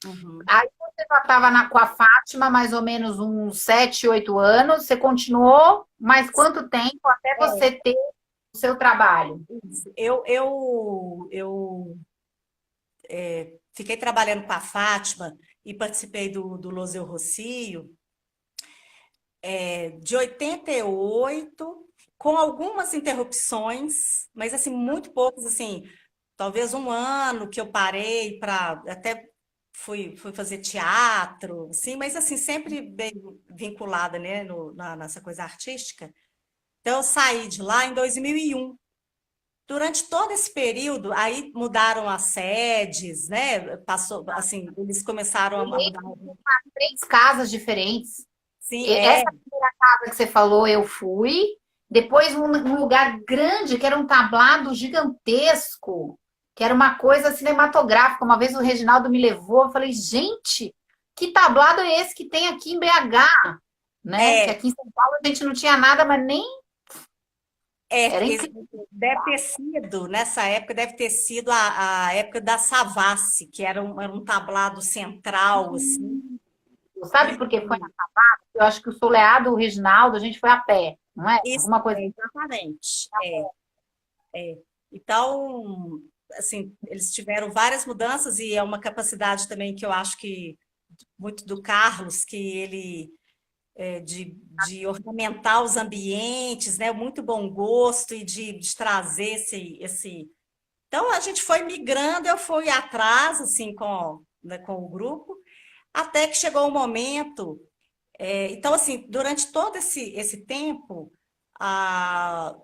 S1: Uhum.
S2: Aí você já estava com a Fátima, mais ou menos uns 7, 8 anos. Você continuou, mas quanto tempo até
S1: É,
S2: você ter o seu trabalho?
S1: isso. Eu fiquei trabalhando com a Fátima e participei do Loseu Rocio, de 88, com algumas interrupções, mas assim, muito poucos, assim, talvez um ano que eu parei para até fui fazer teatro, assim, mas assim, sempre bem vinculada, né, nessa coisa artística. Então, eu saí de lá em 2001. Durante todo esse período, aí mudaram as sedes, né? Passou, assim, eles começaram
S2: Eu
S1: a mudar.
S2: lembro de 3 casas diferentes.
S1: Sim,
S2: Essa primeira casa que você falou, eu fui. Depois, um lugar grande, que era um tablado gigantesco, que era uma coisa cinematográfica. Uma vez o Reginaldo me levou, eu falei, gente, que tablado é esse que tem aqui em BH? Né? Que
S1: é,
S2: aqui em São Paulo a gente não tinha nada, mas nem era incrível.
S1: deve ter sido, nessa época, deve ter sido a época da Savassi, que era um tablado central, assim.
S2: Sabe
S1: E,
S2: por que foi na Savassi? Eu acho que o Soleado, o Reginaldo, a gente foi a pé, não é?
S1: isso,
S2: Alguma coisa.
S1: exatamente. Então, assim, eles tiveram várias mudanças e é uma capacidade também que eu acho que muito do Carlos, que ele de ornamentar os ambientes, né? Muito bom gosto e de trazer esse. Então a gente foi migrando, eu fui atrás assim né, com o grupo, até que chegou o momento. Então assim, durante todo esse tempo, a,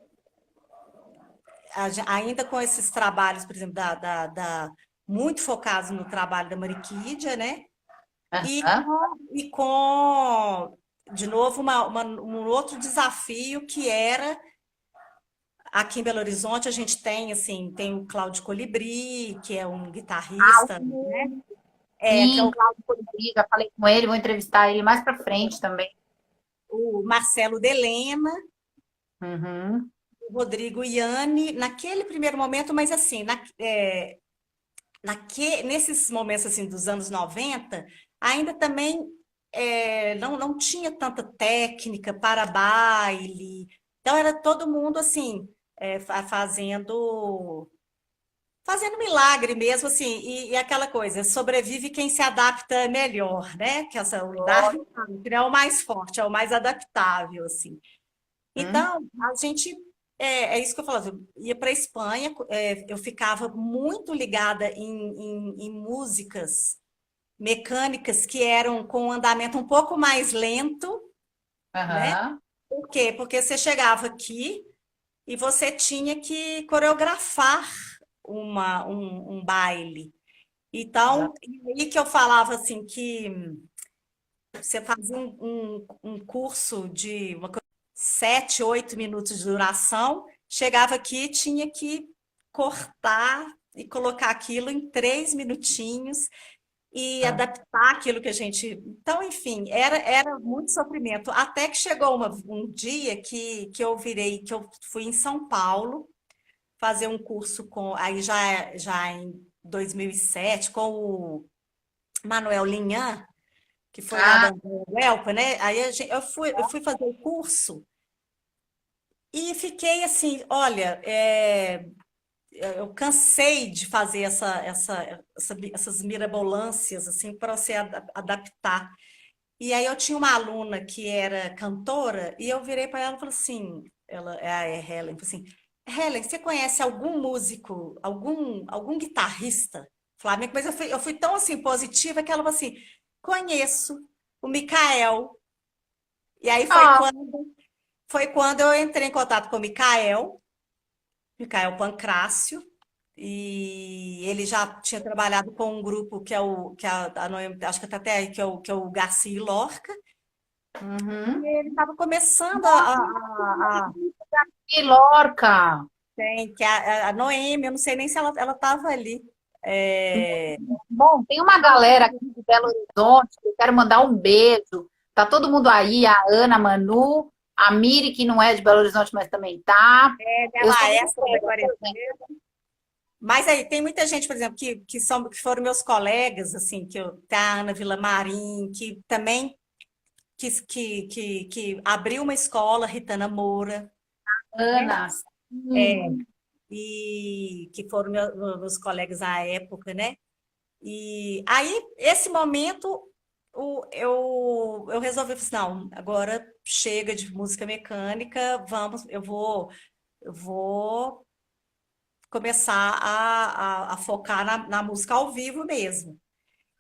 S1: ainda com esses trabalhos, por exemplo, muito focados no trabalho da Mariquídia, né? E
S2: Aham.
S1: de novo, um outro desafio que era aqui em Belo Horizonte, a gente tem assim, tem o Cláudio Colibri, que é um guitarrista, né? Que é
S2: Sim, Cláudio Colibri, já falei com ele, vou entrevistar ele mais pra frente também.
S1: o Marcelo Delema,
S2: Uhum.
S1: o Rodrigo Ianni, naquele primeiro momento, mas assim, nesses momentos assim dos anos 90 ainda também não tinha tanta técnica para baile. Então era todo mundo assim, fazendo milagre mesmo, assim, e aquela coisa, sobrevive quem se adapta melhor, né? O Darwin fala que não é o mais forte, é o mais adaptável, assim.
S2: Uhum.
S1: Então, a gente é isso que eu falo. Eu ia para a Espanha, eu ficava muito ligada em músicas mecânicas que eram com um andamento um pouco mais lento, né?
S2: Aham.
S1: Por quê? Porque você chegava aqui e você tinha que coreografar um baile. Então, e aí que eu falava assim que você fazia um curso de 7, 8 minutos de duração, chegava aqui e tinha que cortar e colocar aquilo em 3 minutinhos e
S2: Exato.
S1: adaptar aquilo que a gente. Então, enfim, era muito sofrimento. Até que chegou um dia que eu virei, que eu fui em São Paulo fazer um curso aí já em 2007, com o Manuel Linhan, que foi lá
S2: Ah,
S1: da Welpa, né? Aí eu fui fazer o curso e fiquei assim, olha, eu cansei de fazer essas mirabolâncias assim para você adaptar. E aí eu tinha uma aluna que era cantora e eu virei para ela e falei assim, ela é a Helen, falei assim, Helen, você conhece algum músico, algum guitarrista flamenco? Mas eu fui tão assim positiva que ela falou assim, conheço o Micael. E aí
S2: ah,
S1: foi quando eu entrei em contato com o Micael Pancrácio, e ele já tinha trabalhado com um grupo que é a Noemi, acho que tá até aí, que é o Garcia e Lorca,
S2: uhum.
S1: e ele estava começando
S2: Que Lorca!
S1: que a Noemi, eu não sei nem se ela estava ali. É,
S2: Bom, tem uma galera aqui de Belo Horizonte que eu quero mandar um beijo. Tá todo mundo aí, a Ana, a Manu, a Miri, que não é de Belo Horizonte, mas também tá. Eu sou
S1: ela
S2: muito
S1: essa da
S2: fã
S1: quarentena. Mas aí tem muita gente, por exemplo, que foram meus colegas, assim, tem a Ana Villamarim, que também que abriu uma escola, Ritana Moura, né?
S2: Ana.
S1: É,
S2: Sim.
S1: e que foram meus colegas à época, né? E aí, esse momento, eu resolvi, falei assim, não, agora chega de música mecânica, eu vou começar a focar na música ao vivo mesmo.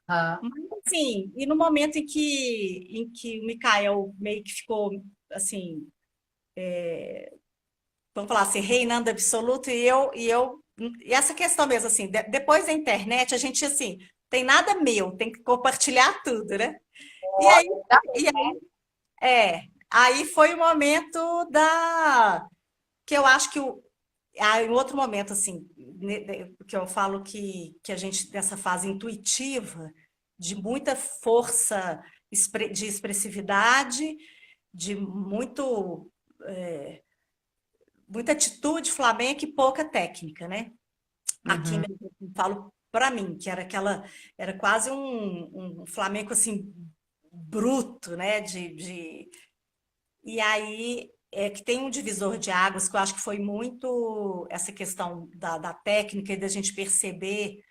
S2: Ah,
S1: Mas, assim, e no momento em que o Mikael meio que ficou, assim, vamos falar assim, reinando absoluto, e essa questão mesmo, assim, depois da internet, a gente, assim, tem nada meu, tem que compartilhar tudo, né? E aí,
S2: tá.
S1: aí foi o momento que eu acho que em outro momento, assim, que eu falo que a gente, nessa fase intuitiva, de muita força de expressividade, de muita atitude flamenca e pouca técnica, né? Aqui
S2: Uhum.
S1: mesmo, eu falo para mim, que era quase um flamenco assim bruto, né? E aí é que tem um divisor de águas que eu acho que foi muito essa questão da técnica e da gente perceber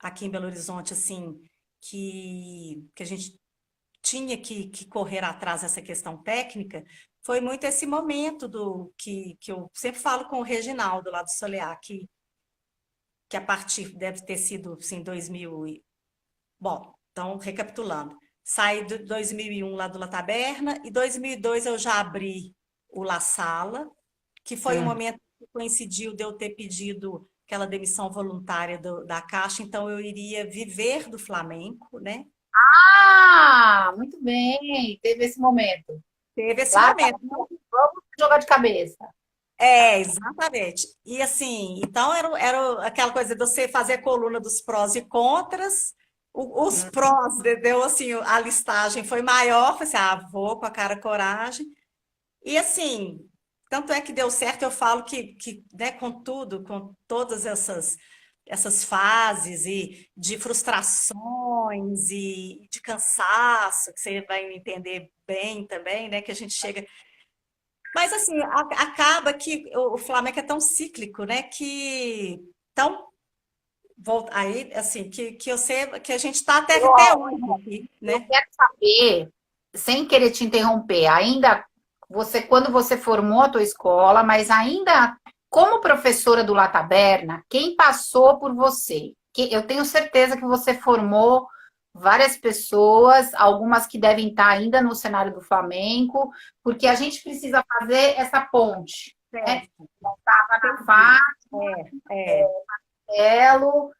S1: aqui em Belo Horizonte assim que a gente tinha que correr atrás dessa questão técnica. Foi muito esse momento que eu sempre falo com o Reginaldo lá do Solear, que a partir deve ter sido assim, 2000 bom, então recapitulando, saí de 2001 lá do La Taberna e 2002 eu já abri o La Sala, que foi o
S2: Hum.
S1: momento que coincidiu de eu ter pedido aquela demissão voluntária da Caixa, então eu iria viver do flamenco, né?
S2: Ah, muito bem. Teve esse momento.
S1: Teve esse
S2: Larga,
S1: momento.
S2: vamos jogar de cabeça.
S1: Exatamente. E assim, então era aquela coisa de você fazer a coluna dos prós e contras. Os prós, deu assim, a listagem foi maior, falei assim, vou com a cara e coragem. E assim, tanto é que deu certo, eu falo que né, com tudo, com todas essas fases e de frustrações e de cansaço, que você vai me entender bem também, né? Que a gente chega mas assim, acaba que o Flamengo é tão cíclico, né? Tão aí assim que eu sei que a gente está até
S2: Ó,
S1: hoje aqui,
S2: eu
S1: né?
S2: quero saber, sem querer te interromper, ainda quando você formou a tua escola, mas ainda como professora do La Taberna, quem passou por você? Eu tenho certeza que você formou várias pessoas, algumas que devem estar ainda no cenário do flamenco, porque a gente precisa fazer essa ponte, né?
S1: Certo.
S2: Estava na
S1: Entendi.
S2: Fátima,
S1: É.
S2: Elo,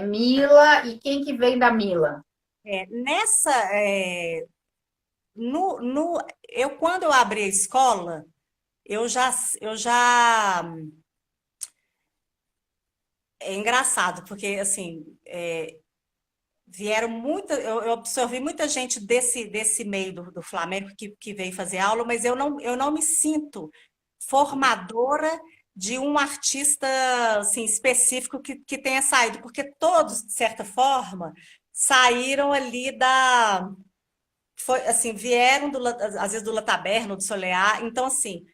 S2: Mila, e quem que vem da Mila?
S1: Nessa, quando eu abri a escola, eu já, é engraçado, porque assim, vieram eu absorvi muita gente desse meio do Flamengo que veio fazer aula, mas eu não me sinto formadora de um artista assim, específico que tenha saído, porque todos, de certa forma, saíram ali foi assim, vieram às vezes do La Taberna, do Solear, então assim,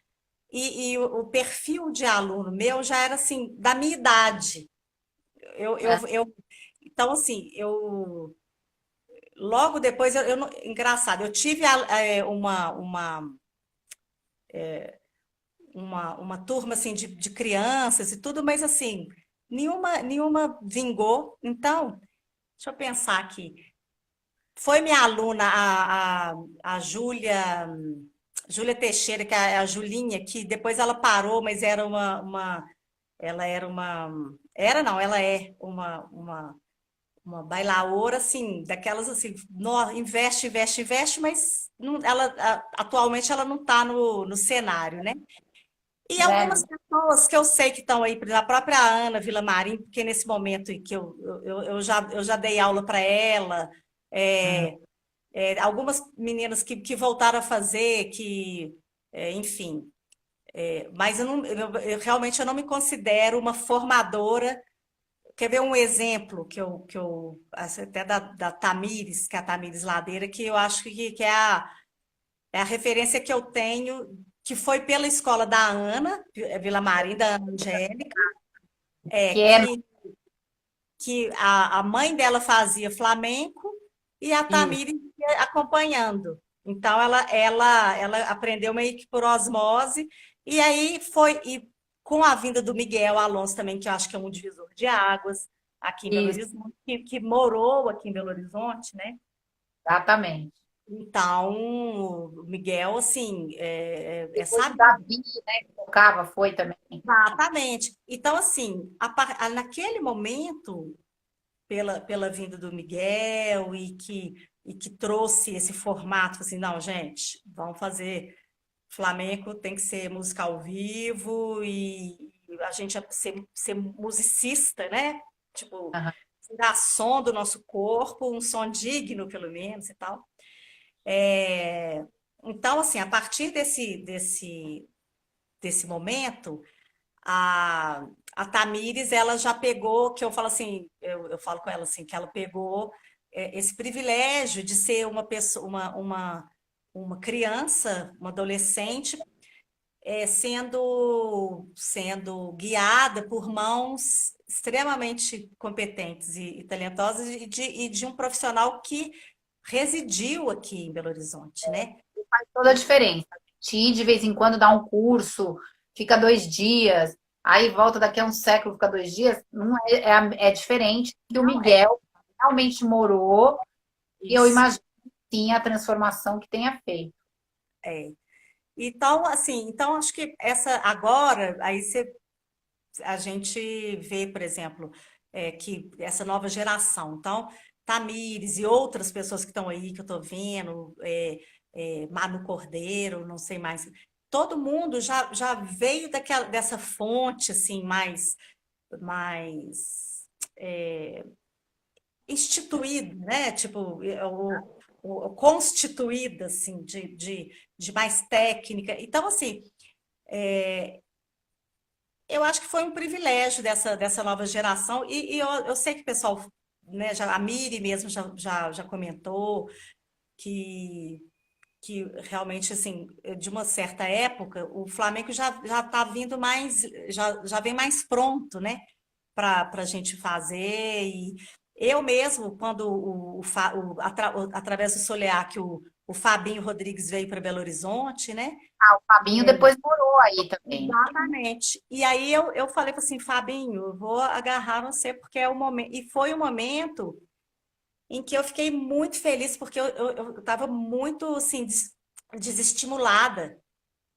S1: e o perfil de aluno meu já era assim, da minha idade. Então assim, eu logo depois engraçado, eu tive uma turma assim de crianças e tudo, mas assim, nenhuma vingou. Então, deixa eu pensar aqui. Foi minha aluna, a Júlia Teixeira, que é a Julinha, que depois ela parou, mas ela era não, ela é uma bailaora, assim, daquelas assim, investe, investe, investe, mas atualmente ela não está no cenário, né? E algumas
S2: Né?
S1: pessoas que eu sei que estão aí, por exemplo, a própria Ana Villamarim, porque nesse momento em que eu já dei aula para ela,
S2: Uhum.
S1: é, algumas meninas que voltaram a fazer, enfim, mas realmente eu não me considero uma formadora. Quer ver um exemplo até da Tamires, que é a Tamires Ladeira, que eu acho que é a referência que eu tenho, que foi pela escola da Ana, Vila Marim, da Ana Angélica, é,
S2: Que é
S1: que, que a mãe dela fazia flamenco e a
S2: isso.
S1: Tamires ia acompanhando. Então, ela aprendeu meio que por osmose, e aí e com a vinda do Miguel Alonso também, que eu acho que é um divisor de águas aqui em Belo
S2: Isso,
S1: Horizonte, que morou aqui em Belo Horizonte, né?
S2: exatamente.
S1: Então, o Miguel, assim,
S2: Depois o
S1: sabe.
S2: Davi, né, que tocava, foi também.
S1: Exatamente. Então, assim, naquele momento, pela vinda do Miguel e que trouxe esse formato, assim, não, gente, vamos fazer flamenco, tem que ser música ao vivo e a gente ser musicista, né? Tipo,
S2: Aham.
S1: dar som do nosso corpo, um som digno, pelo menos, e tal. Então, assim, a partir desse momento, a, a Tamires, ela já pegou, que eu falo assim, eu falo com ela assim, que ela pegou esse privilégio de ser uma pessoa, uma criança, uma adolescente, sendo guiada por mãos extremamente competentes e talentosas e de um profissional que residiu aqui em Belo Horizonte, né?
S2: Toda a diferença. Ti, de vez em quando, dá um curso, fica 2 dias, aí volta daqui a um século, fica 2 dias, não é diferente que o
S1: Não
S2: Miguel realmente morou, e eu
S1: isso.
S2: imagino, sim, a transformação que tenha feito.
S1: É. Então, assim, então acho que essa agora, a gente vê, por exemplo, que essa nova geração, então, Tamires e outras pessoas que estão aí, que eu estou vendo, Manu Cordeiro, não sei mais, todo mundo já veio dessa fonte, assim, mais instituída, né? Tipo, o constituída, assim, de mais técnica. Então, assim, eu acho que foi um privilégio dessa nova geração, e eu sei que o pessoal, né, a Miri mesmo já comentou que, que realmente, assim, de uma certa época, o Flamengo já está vindo mais, já vem mais pronto, né, para a gente fazer, e eu mesmo, quando através do Solear, que o o Fabinho Rodrigues veio para Belo Horizonte, né?
S2: O Fabinho depois morou aí também, né?
S1: Exatamente. E aí eu falei assim, Fabinho, eu vou agarrar você porque é o momento. E foi o momento em que eu fiquei muito feliz, porque eu estava muito assim, desestimulada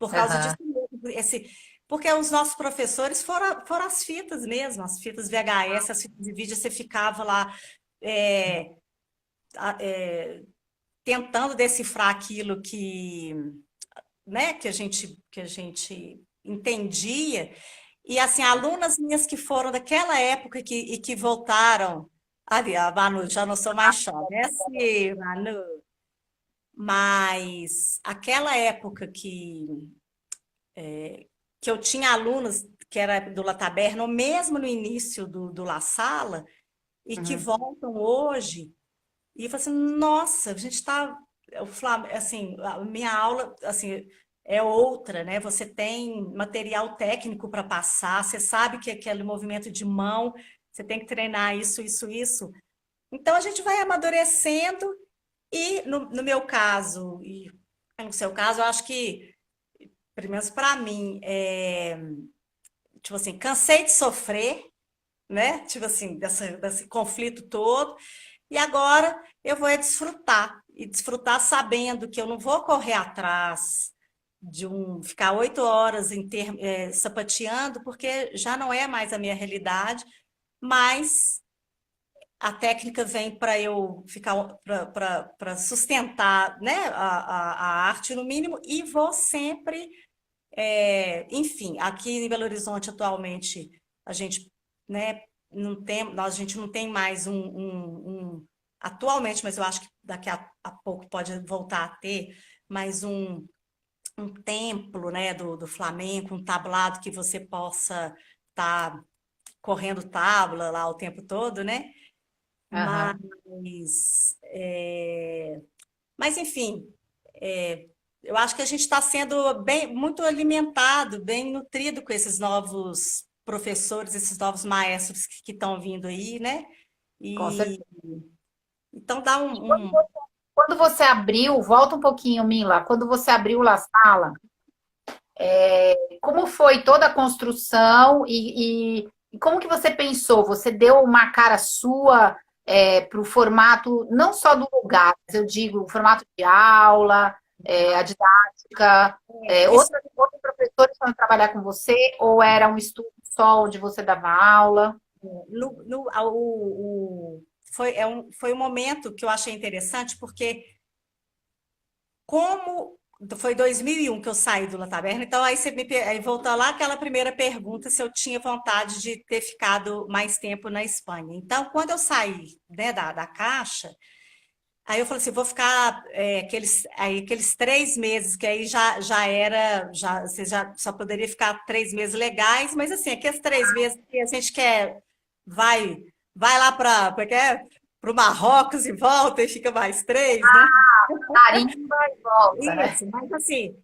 S1: por causa disso
S2: Aham.
S1: mesmo. Porque os nossos professores foram as fitas mesmo, as fitas VHS, as fitas de vídeo, você ficava lá é, tentando decifrar aquilo que, né, que a gente entendia. E assim, alunas minhas que foram daquela época e que voltaram. Ali, a Manu, já não sou mais jovem, né? Sim, Manu. Mas aquela época que eu tinha alunos que era do La Taberna, ou mesmo no início do La Sala, e que
S2: Uhum.
S1: voltam hoje, e eu falo assim, nossa, a gente está, assim, a minha aula, assim, é outra, né? Você tem material técnico para passar, você sabe que aquele movimento de mão, você tem que treinar isso, isso, isso. Então a gente vai amadurecendo e no meu caso e no seu caso, eu acho que, pelo menos para mim, tipo assim, cansei de sofrer, né? Tipo assim, desse conflito todo. E agora eu vou desfrutar. E desfrutar sabendo que eu não vou correr atrás de ficar 8 horas sapateando, porque já não é mais a minha realidade, mas a técnica vem para eu ficar para sustentar, né, a arte no mínimo, e vou sempre enfim, aqui em Belo Horizonte atualmente a gente, né, não tem, a gente não tem mais atualmente, mas eu acho que daqui a pouco pode voltar a ter mais um templo, né, do Flamengo, um tablado que você possa estar correndo tábua lá o tempo todo, né?
S2: Aham.
S1: Mas, mas enfim, eu acho que a gente está sendo muito alimentado, bem nutrido com esses novos professores, esses novos maestros que estão vindo aí, né?
S2: Com
S1: E
S2: certeza.
S1: então dá
S2: Quando você abriu, volta um pouquinho, Mila, quando você abriu La Sala, como foi toda a construção e como que você pensou? Você deu uma cara sua para o formato, não só do lugar, mas eu digo, o formato de aula, a didática,
S1: isso
S2: outros professores foram trabalhar com você, ou era um estudo só onde você dava aula?
S1: foi um momento que eu achei interessante, porque como foi 2001 que eu saí do La Taberna, então aí aí voltou lá aquela primeira pergunta se eu tinha vontade de ter ficado mais tempo na Espanha. Então, quando eu saí, né, da Caixa, aí eu falei assim, vou ficar aqueles 3 meses, que aí já era, você já só poderia ficar 3 meses legais, mas assim, aqueles 3 meses que a gente vai, vai lá para o Marrocos e volta e fica mais 3, né?
S2: Carimba e volta, né?
S1: Isso, mas assim,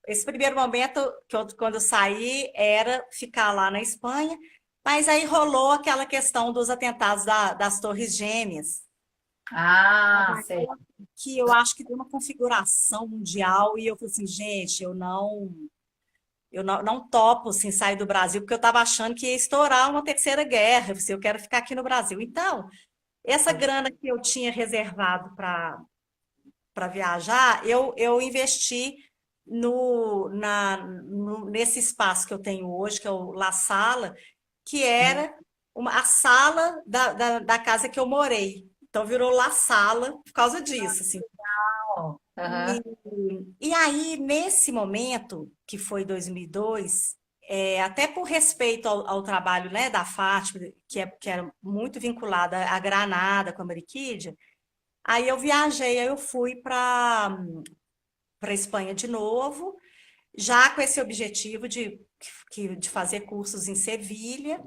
S1: esse primeiro momento, quando eu saí, era ficar lá na Espanha, mas aí rolou aquela questão dos atentados das Torres Gêmeas,
S2: Ah, sei.
S1: que eu acho que deu uma configuração mundial, e eu falei assim, gente, eu não topo assim, sair do Brasil, porque eu estava achando que ia estourar uma terceira guerra, eu falei, eu quero ficar aqui no Brasil. Então, essa grana que eu tinha reservado para viajar, eu investi nesse espaço que eu tenho hoje, que é o La Sala, que era a sala da casa que eu morei. Então virou La Sala por causa disso, assim.
S2: Aham.
S1: E aí, nesse momento, que foi 2002, até por respeito ao trabalho, né, da Fátima, que era muito vinculada à Granada, com a Mariquídia, aí eu viajei, aí eu fui para Espanha de novo, já com esse objetivo de fazer cursos em Sevilha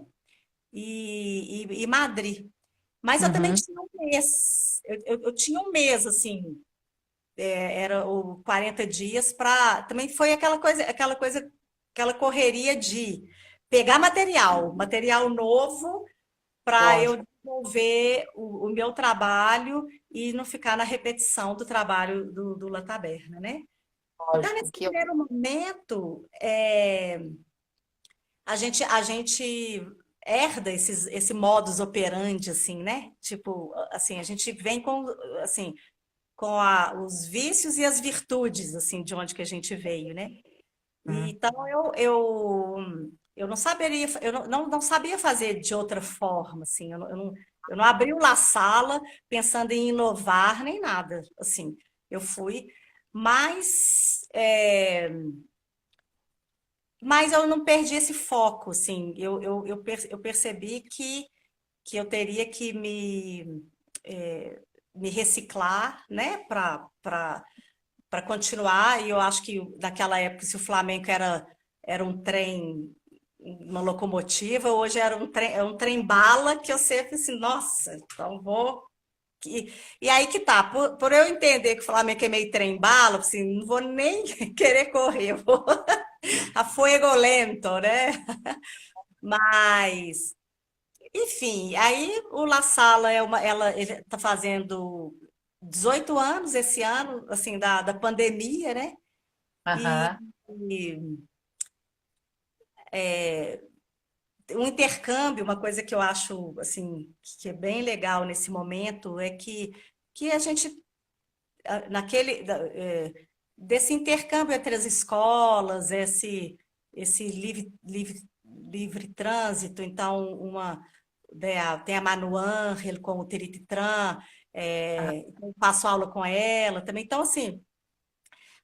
S1: e Madrid. Mas eu também
S2: Uhum.
S1: tinha um mês, eu tinha um mês, assim, era o 40 dias para. Também foi aquela correria de pegar material novo para eu
S2: Lógico.
S1: desenvolver o meu trabalho e não ficar na repetição do trabalho do La Taberna, né? Então,
S2: Lógico
S1: nesse
S2: que eu...
S1: primeiro momento, a gente herda esse modus operandi, assim, né? Tipo, assim, a gente vem com, assim, os vícios e as virtudes, assim, de onde que a gente veio, né? E,
S2: Hum.
S1: então, eu não saberia, eu não sabia fazer de outra forma, assim, eu não abri o La Sala pensando em inovar nem nada, assim, eu fui, mas, mas eu não perdi esse foco, assim, eu percebi que eu teria que me reciclar, né, para continuar, e eu acho que naquela época, se o Flamengo era um trem, uma locomotiva, hoje é um trem bala que eu sempre assim, nossa, então vou. E aí que tá, por eu entender que o Flamengo é meio trem-bala, assim, não vou nem querer correr, eu vou a fuego lento, né? Mas, enfim, aí o La Sala ele está fazendo 18 anos esse ano, assim, da pandemia, né? E,
S2: Aham.
S1: e um intercâmbio, uma coisa que eu acho assim que é bem legal nesse momento é que a gente desse intercâmbio entre as escolas, esse livre trânsito, então tem a Manu Angel com o Terititran, eu faço aula com ela também, então assim,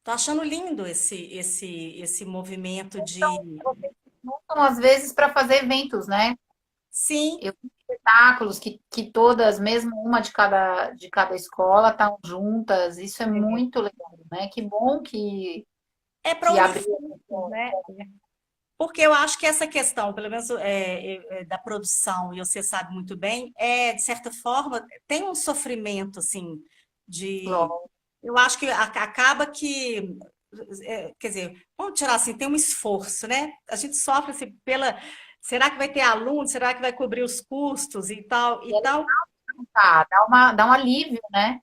S1: tô achando lindo esse movimento de
S2: Vocês se juntam às vezes para fazer eventos, né?
S1: sim.
S2: Eu vi espetáculos que todas, mesmo uma de cada escola, estão juntas. Isso é muito legal, né? Que bom
S1: É para
S2: que
S1: unir
S2: abriu.
S1: forças, né? Porque eu acho que essa questão, pelo menos da produção, e você sabe muito bem, de certa forma, tem um sofrimento, assim, de. Eu acho que acaba que. Quer dizer, vamos tirar assim, tem um esforço, né? A gente sofre assim, pela. Será que vai ter aluno? Será que vai cobrir os custos e tal? Então,
S2: Tá, dá um alívio, né?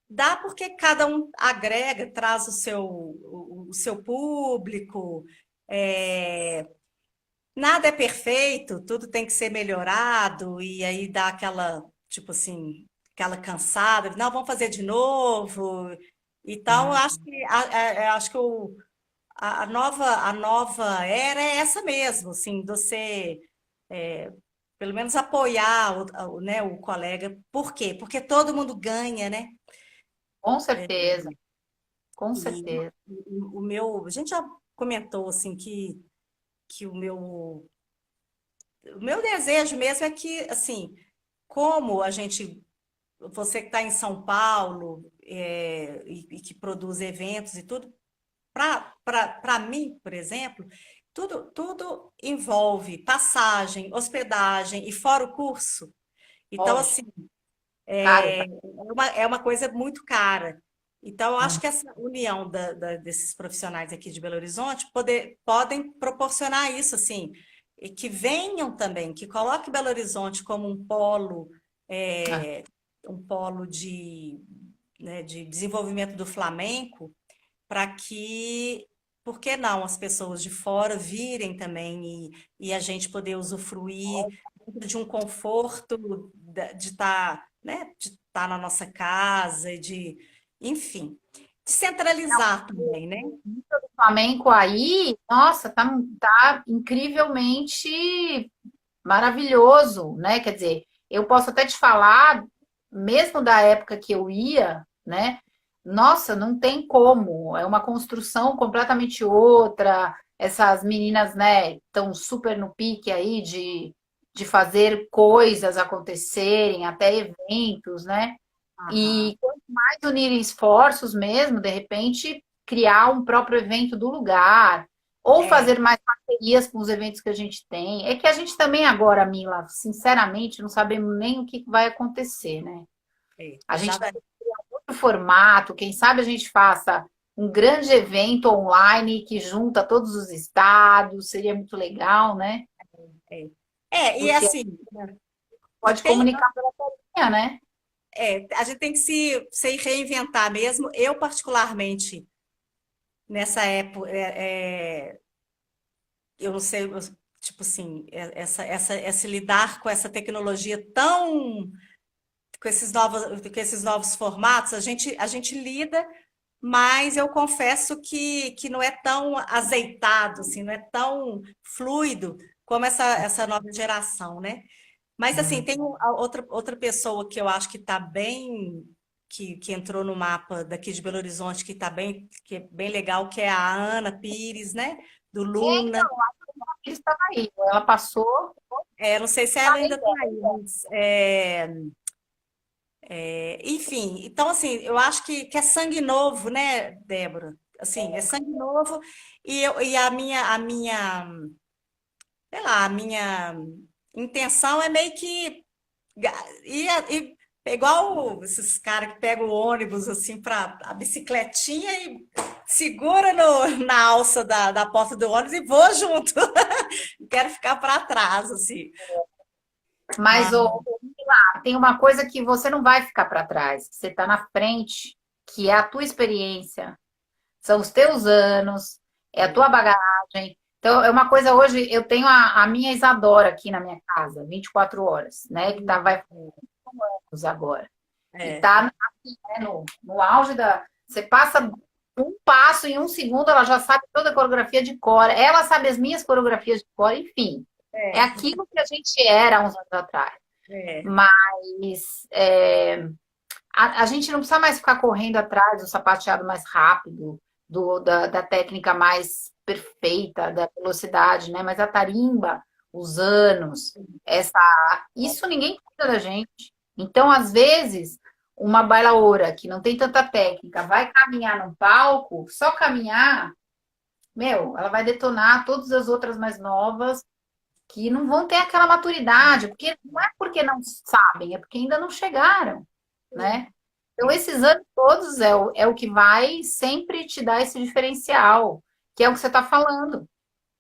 S1: dá porque cada um agrega, traz o seu público. é, Nada é perfeito, tudo tem que ser melhorado, e aí dá aquela, tipo assim, aquela cansada, não, vamos fazer de novo. Então, eu
S2: Hum.
S1: acho que, eu acho que a nova era é essa mesmo, assim, você, é, pelo menos apoiar né, o colega. Por quê? Porque todo mundo ganha, né?
S2: Com certeza, com
S1: E
S2: certeza.
S1: a gente já comentou, assim, que o meu desejo mesmo é que, assim, como você que está em São Paulo, e que produz eventos e tudo, para mim, por exemplo, tudo envolve passagem, hospedagem e fora o curso. Então,
S2: Lógico,
S1: assim,
S2: caro.
S1: é uma coisa muito cara. Então, eu acho
S2: Hum.
S1: que essa união desses profissionais aqui de Belo Horizonte podem proporcionar isso, assim, e que venham também, que coloque Belo Horizonte como
S2: Ah,
S1: é, um polo né, de desenvolvimento do flamenco, para que, por que não, as pessoas de fora virem também e a gente poder usufruir de um conforto de estar, né, de estar na nossa casa, enfim, descentralizar também, né?
S2: o Flamengo aí, nossa, tá incrivelmente maravilhoso, né? Quer dizer, eu posso até te falar, mesmo da época que eu ia, né? Nossa, não tem como, é uma construção completamente outra. Essas meninas, né, estão super no pique aí de fazer coisas acontecerem, até eventos, né?
S1: Aham,
S2: E quanto mais unir esforços mesmo, de repente, criar um próprio evento do lugar, ou
S1: é,
S2: fazer mais parcerias com os eventos que a gente tem. É que a gente também agora, Mila, sinceramente, não sabemos nem o que vai acontecer, né? A gente vai ter
S1: exatamente.
S2: outro formato, quem sabe a gente faça um grande evento online que junta todos os estados, seria muito legal, né?
S1: E
S2: Porque
S1: assim, e
S2: pode
S1: tem
S2: comunicar pela telinha, né?
S1: a gente tem que se reinventar mesmo. Eu, particularmente, nessa época, eu não sei, tipo assim, esse lidar com essa tecnologia tão, com esses novos formatos, a gente lida, mas eu confesso que não é tão azeitado, assim, não é tão fluido como essa nova geração, né? Mas, assim, tem outra pessoa que eu acho que está bem, que entrou no mapa daqui de Belo Horizonte, que é bem legal, que é a Ana Pires, né? Do Luna.
S2: Então, ele estava aí. Ela passou.
S1: Não sei se ela ainda está aí, mas, enfim. Então, assim, eu acho que é sangue novo, né, Débora? Assim, é sangue novo e sei lá, a minha intenção é meio que e é igual esses caras que pegam o ônibus assim para a bicicletinha e segura na alça da porta do ônibus e vou junto. Não quero ficar para trás, assim.
S2: Mas
S1: Mas,
S2: tem uma coisa que você não vai ficar para trás. Você está na frente, que é a tua experiência, são os teus anos, é a tua bagagem. Então, é uma coisa hoje, eu tenho a minha Isadora aqui na minha casa, 24 horas, né? Que tá, vai fazer 5 anos agora. E
S1: é,
S2: tá assim, né, no auge da. Você passa um passo em um segundo, ela já sabe toda a coreografia de cor. Ela sabe as minhas coreografias de cor, enfim. É
S1: é,
S2: aquilo que a gente era há uns anos atrás.
S1: é.
S2: Mas a gente não precisa mais ficar correndo atrás do sapateado mais rápido, da técnica mais perfeita, da velocidade, né? Mas a tarimba, os anos, isso ninguém cuida da gente. Então, às vezes, uma bailaora que não tem tanta técnica vai caminhar no palco, só caminhar, meu, ela vai detonar todas as outras mais novas que não vão ter aquela maturidade, porque não é porque não sabem, é porque ainda não chegaram, né? Então, esses anos todos é o que vai sempre te dar esse diferencial, que é o que você está falando,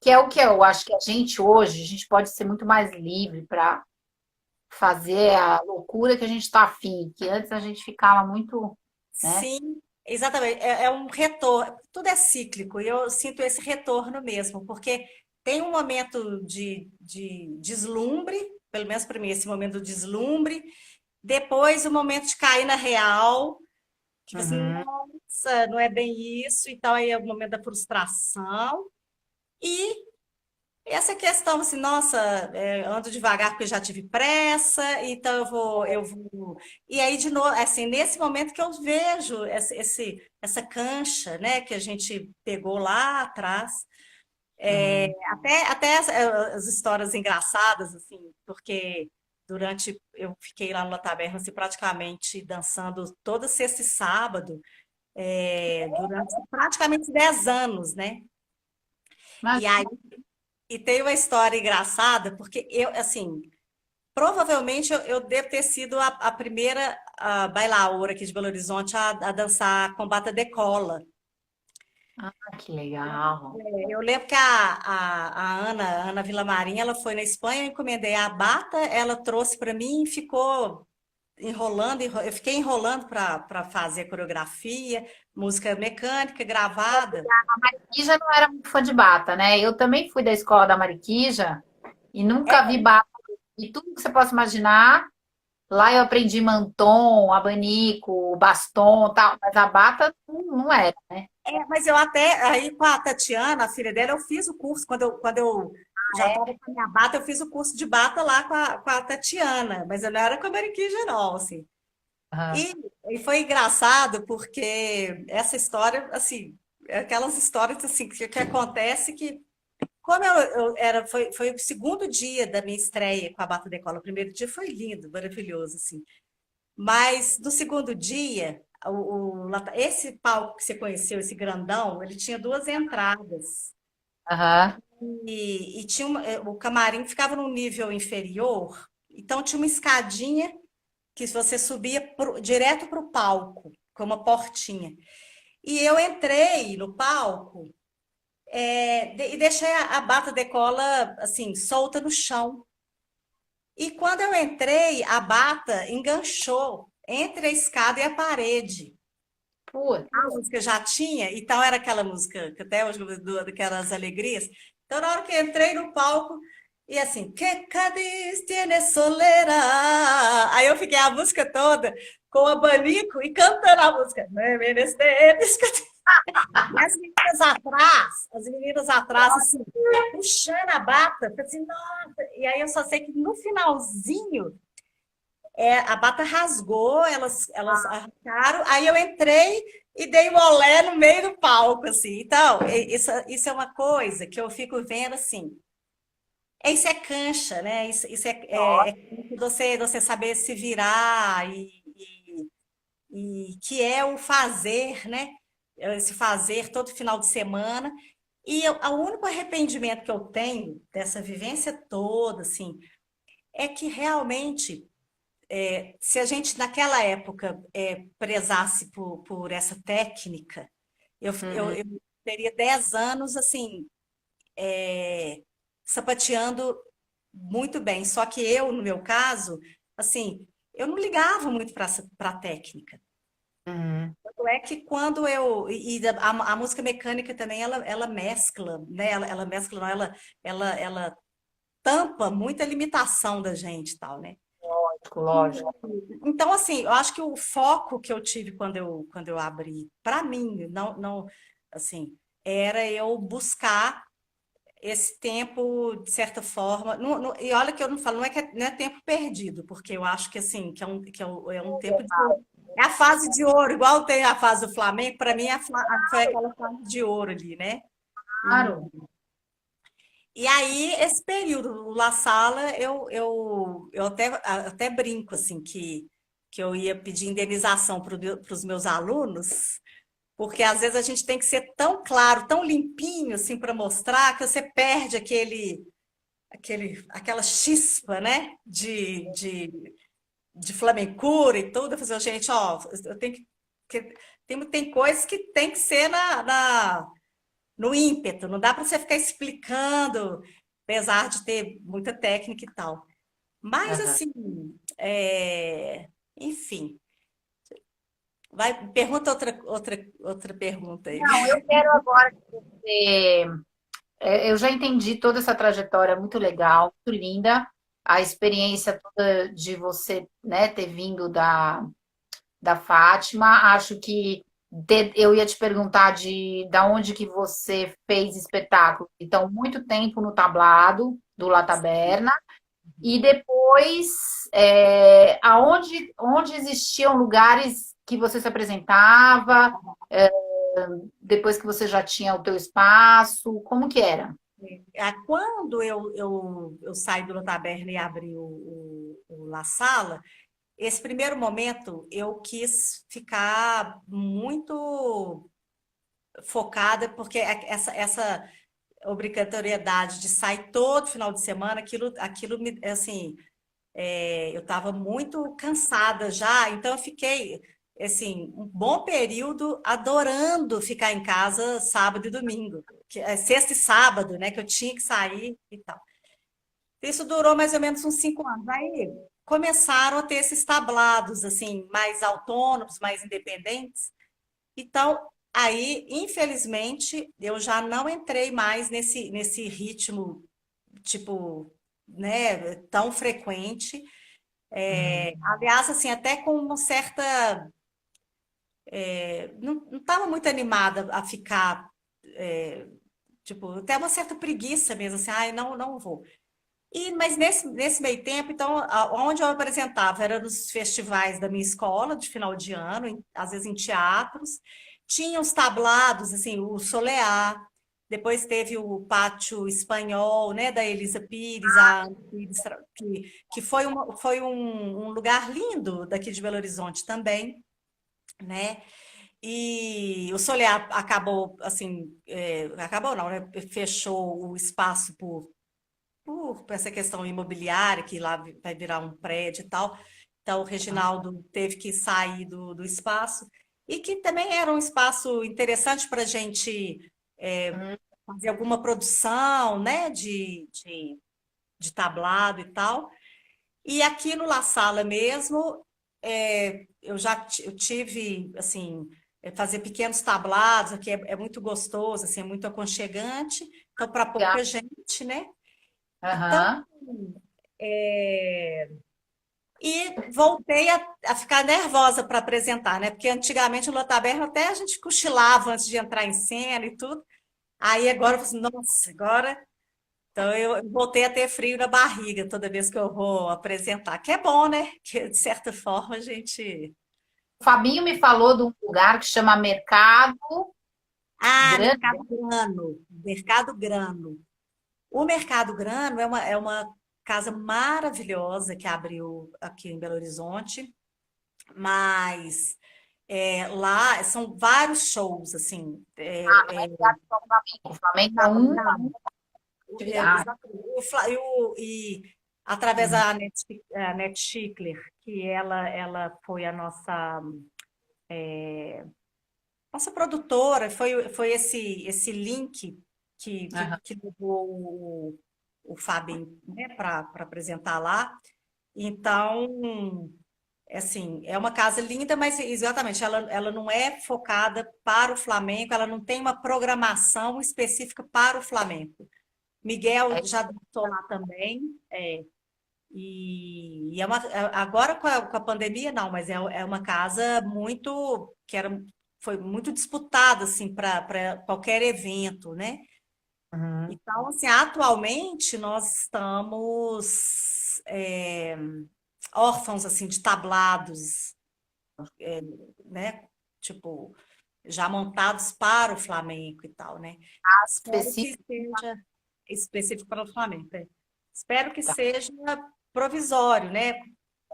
S2: que é o que eu acho que a gente hoje, a gente pode ser muito mais livre para fazer a loucura que a gente está afim, que antes a gente ficava muito, né?
S1: Sim, exatamente. É um retorno. Tudo é cíclico e eu sinto esse retorno mesmo, porque tem um momento de deslumbre, pelo menos para mim, esse momento de deslumbre, depois o momento de cair na real, que você,
S2: Uhum.
S1: nossa, não é bem isso, então aí é o momento da frustração. E essa questão, assim, nossa, ando devagar porque já tive pressa, então eu vou. E aí, de novo, assim, nesse momento que eu vejo essa cancha, né, que a gente pegou lá atrás,
S2: Uhum.
S1: até as histórias engraçadas, assim, porque eu fiquei lá no La Taverna, assim, praticamente dançando toda sexta e sábado, durante praticamente 10 anos, né?
S2: Mas,
S1: E aí e tem uma história engraçada, porque eu, assim, provavelmente eu devo ter sido a primeira bailaora aqui de Belo Horizonte a dançar com bata decola.
S2: que legal.
S1: Eu lembro que a Ana Villamarim, ela foi na Espanha, eu encomendei a bata, ela trouxe para mim e ficou enrolando, eu fiquei enrolando para fazer a coreografia, música mecânica, gravada.
S2: Mariquija não era muito fã de bata, né? Eu também fui da escola da Mariquija e nunca
S1: É,
S2: vi bata. E tudo que você possa imaginar, lá eu aprendi mantom, abanico, bastom, tal, mas a bata não era, né?
S1: mas eu até, aí com a Tatiana, a filha dela, eu fiz o curso, quando eu já estava com a minha bata, eu fiz o curso de bata lá com a Tatiana, mas eu não era com a Mariquinha, não, assim.
S2: Aham.
S1: E, e foi engraçado, porque essa história, assim, é aquelas histórias, assim, que acontece que, como eu era, foi o segundo dia da minha estreia com a Bata Decola, o primeiro dia foi lindo, maravilhoso, assim. Mas no segundo dia, esse palco que você conheceu, esse grandão, ele tinha duas entradas.
S2: Aham.
S1: E tinha o camarim ficava num nível inferior, então tinha uma escadinha que você subia direto para o palco, com uma portinha. E eu entrei no palco, e deixei a bata decola assim, solta no chão. E quando eu entrei, a bata enganchou. entre a escada e a parede.
S2: Putz.
S1: A música já tinha, então era aquela música que até hoje daquelas alegrias. Então, na hora que entrei no palco, e assim, que Cádiz tiene solera. Aí eu fiquei a música toda com o abanico e cantando a música. As meninas atrás, assim, puxando a bata, falei assim, nossa. E aí eu só sei que no finalzinho a bata rasgou, elas arrancaram, aí eu entrei e dei um olé no meio do palco, assim. Então, isso é uma coisa que eu fico vendo assim. Isso é cancha, né? Isso é você saber se virar e que é o fazer, né? Esse fazer todo final de semana. E o único arrependimento que eu tenho dessa vivência toda, assim, é que realmente se a gente naquela época prezasse por essa técnica, eu teria 10 anos assim, sapateando muito bem. Só que eu, no meu caso, assim, eu não ligava muito para a técnica.
S2: Uhum.
S1: Tanto é que quando eu. A música mecânica também, ela mescla, né? Ela mescla, não, ela tampa muita limitação da gente e tal, né?
S2: Lógico, lógico.
S1: Então, assim, eu acho que o foco que eu tive quando eu abri, para mim, não, assim, era eu buscar esse tempo, de certa forma, e olha que eu não falo, não é tempo perdido, porque eu acho que, assim, é um tempo de ouro. É a fase de ouro, igual tem a fase do Flamengo, para mim foi aquela fase de ouro ali, né?
S2: Claro.
S1: E aí, esse período, o La Sala, eu até brinco, assim, que eu ia pedir indenização para os meus alunos, porque às vezes a gente tem que ser tão claro, tão limpinho, assim, para mostrar, que você perde aquela chispa, né, de flamencura e tudo. Eu falei, assim, gente, ó, eu tenho tem coisas que tem que ser no ímpeto, não dá para você ficar explicando, apesar de ter muita técnica e tal. Mas,
S2: Aham.
S1: assim, enfim, pergunta outra pergunta aí.
S2: Não, eu quero agora que você. Eu já entendi toda essa trajetória muito legal, muito linda. A experiência toda de você, né, ter vindo da Fátima. Acho que eu ia te perguntar da onde que você fez espetáculo. Então, muito tempo no tablado do La Taberna. E depois, onde existiam lugares que você se apresentava, depois que você já tinha o teu espaço, como que era?
S1: Quando eu saí do Taberna e abri o La Sala, esse primeiro momento eu quis ficar muito focada, porque essa obrigatoriedade de sair todo final de semana, aquilo me, assim, eu estava muito cansada já, então eu fiquei, assim, um bom período adorando ficar em casa sábado e domingo, sexta e sábado, né, que eu tinha que sair e tal. Isso durou mais ou menos uns 5 anos. Aí começaram a ter esses tablados, assim, mais autônomos, mais independentes. Então, aí, infelizmente, eu já não entrei mais nesse ritmo, tipo, né, tão frequente. Aliás, assim, até com uma certa. Não estava muito animada a ficar, tipo, até uma certa preguiça mesmo, assim, ai, não, não vou. Mas nesse meio tempo, então, onde eu apresentava era nos festivais da minha escola, de final de ano, às vezes em teatros. Tinha os tablados, assim, o Soleá, depois teve o Pátio Espanhol, né, da Elisa Pires, a Ana Pires, que foi um lugar lindo daqui de Belo Horizonte também, né? E o Soleá acabou, assim, acabou não, né? Fechou o espaço por essa questão imobiliária, que lá vai virar um prédio e tal. Então, o Reginaldo teve que sair do espaço, e que também era um espaço interessante para a gente fazer alguma produção, né, de tablado e tal. E aqui no La Sala mesmo, eu tive, assim, fazer pequenos tablados, aqui é muito gostoso, assim, é muito aconchegante, então para
S2: Legal.
S1: pouca gente, né? Então,
S2: Aham.
S1: é, e voltei a ficar nervosa para apresentar, né? Porque antigamente no Lotaberna até a gente cochilava antes de entrar em cena e tudo. Aí agora eu falei assim, nossa, agora. Então eu voltei a ter frio na barriga toda vez que eu vou apresentar, que é bom, né? Que de certa forma a gente.
S2: O Fabinho me falou de um lugar que chama Mercado
S1: Ah,
S2: Grande.
S1: Mercado Grano. Mercado Grano. O Mercado Grano é uma casa maravilhosa que abriu aqui em Belo Horizonte, mas lá são vários shows, assim.
S2: O Flamengo é
S1: Não,
S2: um
S1: não.
S2: atividade.
S1: Exatamente. E através da Net Schickler, que ela foi a nossa produtora, foi esse link que, que,
S2: Aham.
S1: que levou o Fábio, né, para apresentar lá. Então, assim, é uma casa linda, mas exatamente, ela não é focada para o Flamengo, ela não tem uma programação específica para o Flamengo. Miguel
S2: É,
S1: já dançou lá também, agora com a pandemia não, mas é uma casa muito foi muito disputada assim para qualquer evento, né?
S2: uhum.
S1: Então, assim, atualmente nós estamos órfãos assim de tablados, né? Tipo, já montados para o Flamengo e tal, né? Espero que
S2: Específico.
S1: seja específico para o Flamengo. Espero que seja provisório, né?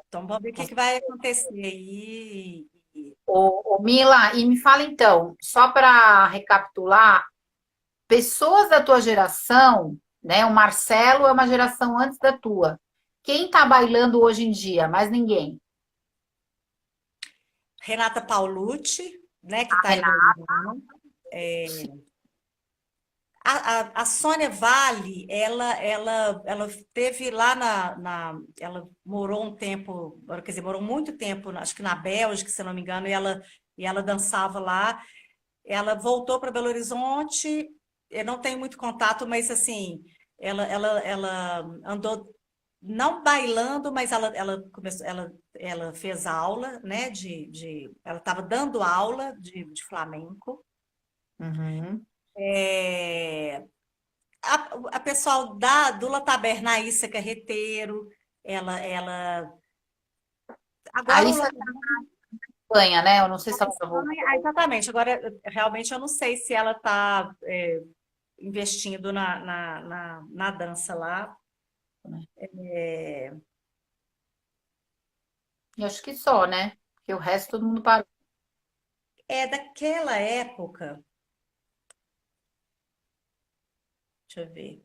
S1: Então, vamos ver o que que vai acontecer aí.
S2: Mila, e me fala então, só para recapitular, pessoas da tua geração, né? O Marcelo é uma geração antes da tua. Quem tá bailando hoje em dia? Mais ninguém.
S1: Renata Paulucci, né, que
S2: A
S1: está em Belo
S2: Renata.
S1: Horizonte. A Sônia Vale, ela teve lá ela morou um tempo, quer dizer, morou muito tempo, acho que na Bélgica, se eu não me engano, e ela dançava lá. Ela voltou para Belo Horizonte, eu não tenho muito contato, mas assim, ela andou não bailando, mas ela começou, ela fez aula, né? Ela estava dando aula de flamenco.
S2: Uhum.
S1: É, a pessoal do La Tabernaíssa Carreteiro, ela agora o
S2: Alice Espanha, né? Eu não sei se ela já voltou.
S1: exatamente, agora realmente eu não sei se ela está investindo na dança lá.
S2: Né?
S1: É,
S2: E acho que só, né? Porque o resto todo mundo parou.
S1: daquela época, deixa eu ver.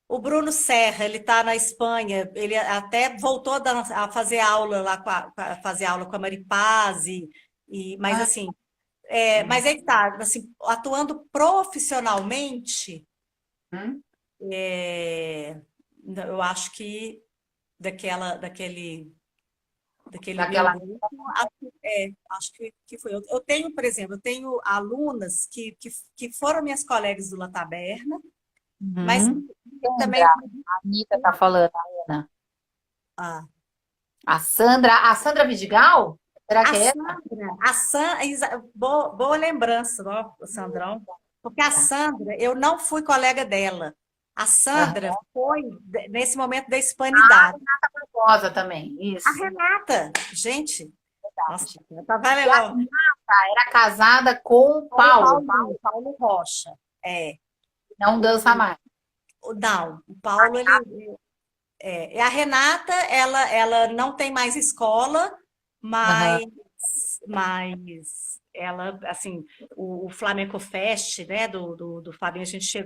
S1: O Bruno Serra, ele está na Espanha, ele até voltou a fazer aula lá a fazer aula com a Mari Paz, mas
S2: Ah,
S1: assim, mas ele está assim, atuando profissionalmente,
S2: hum?
S1: é, eu acho que daquele meu
S2: Daquela.
S1: grupo, acho que foi. Eu tenho, por exemplo, eu tenho alunas que foram minhas colegas do La Taberna, mas
S2: Uhum. Sandra,
S1: também.
S2: a Anitta tá falando, a Ana.
S1: Ah,
S2: A Sandra Vidigal? Será
S1: a
S2: que é
S1: Sandra, boa lembrança, ó, Sandrão, porque a
S2: essa?
S1: Sandra, eu não fui colega dela. A Sandra
S2: Aham.
S1: foi nesse momento da hispanidade.
S2: Rosa também,
S1: A
S2: isso.
S1: Renata, gente, nossa,
S2: Verdade.
S1: vai
S2: E a
S1: legal.
S2: Renata era casada com o
S1: Com o
S2: Paulo.
S1: Paulo Rocha. É.
S2: Não dança
S1: O,
S2: mais.
S1: não, o Paulo, e a Renata, ela não tem mais escola,
S2: Aham.
S1: mas ela, assim, o Flamenco Fest, né, do Fabinho, a gente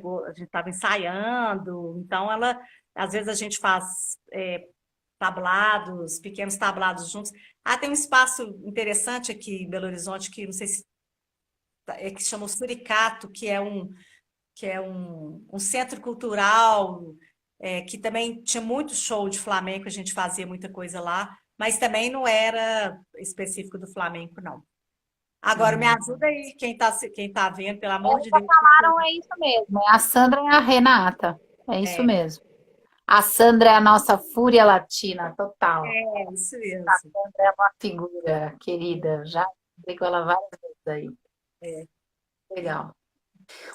S1: estava ensaiando, então às vezes a gente faz tablados, pequenos tablados juntos. Tem um espaço interessante aqui em Belo Horizonte, que não sei se que se chama o Suricato, que é um centro cultural, que também tinha muito show de flamenco, a gente fazia muita coisa lá, mas também não era específico do Flamengo, não. Agora, me ajuda aí, quem tá vendo, pelo amor de Deus.
S2: Falaram, é isso mesmo. É a Sandra e a Renata. É isso
S1: É,
S2: mesmo. A Sandra é a nossa fúria latina, total.
S1: é isso
S2: A
S1: mesmo.
S2: Sandra é uma figura querida. Já falei com ela várias vezes aí.
S1: É.
S2: Legal.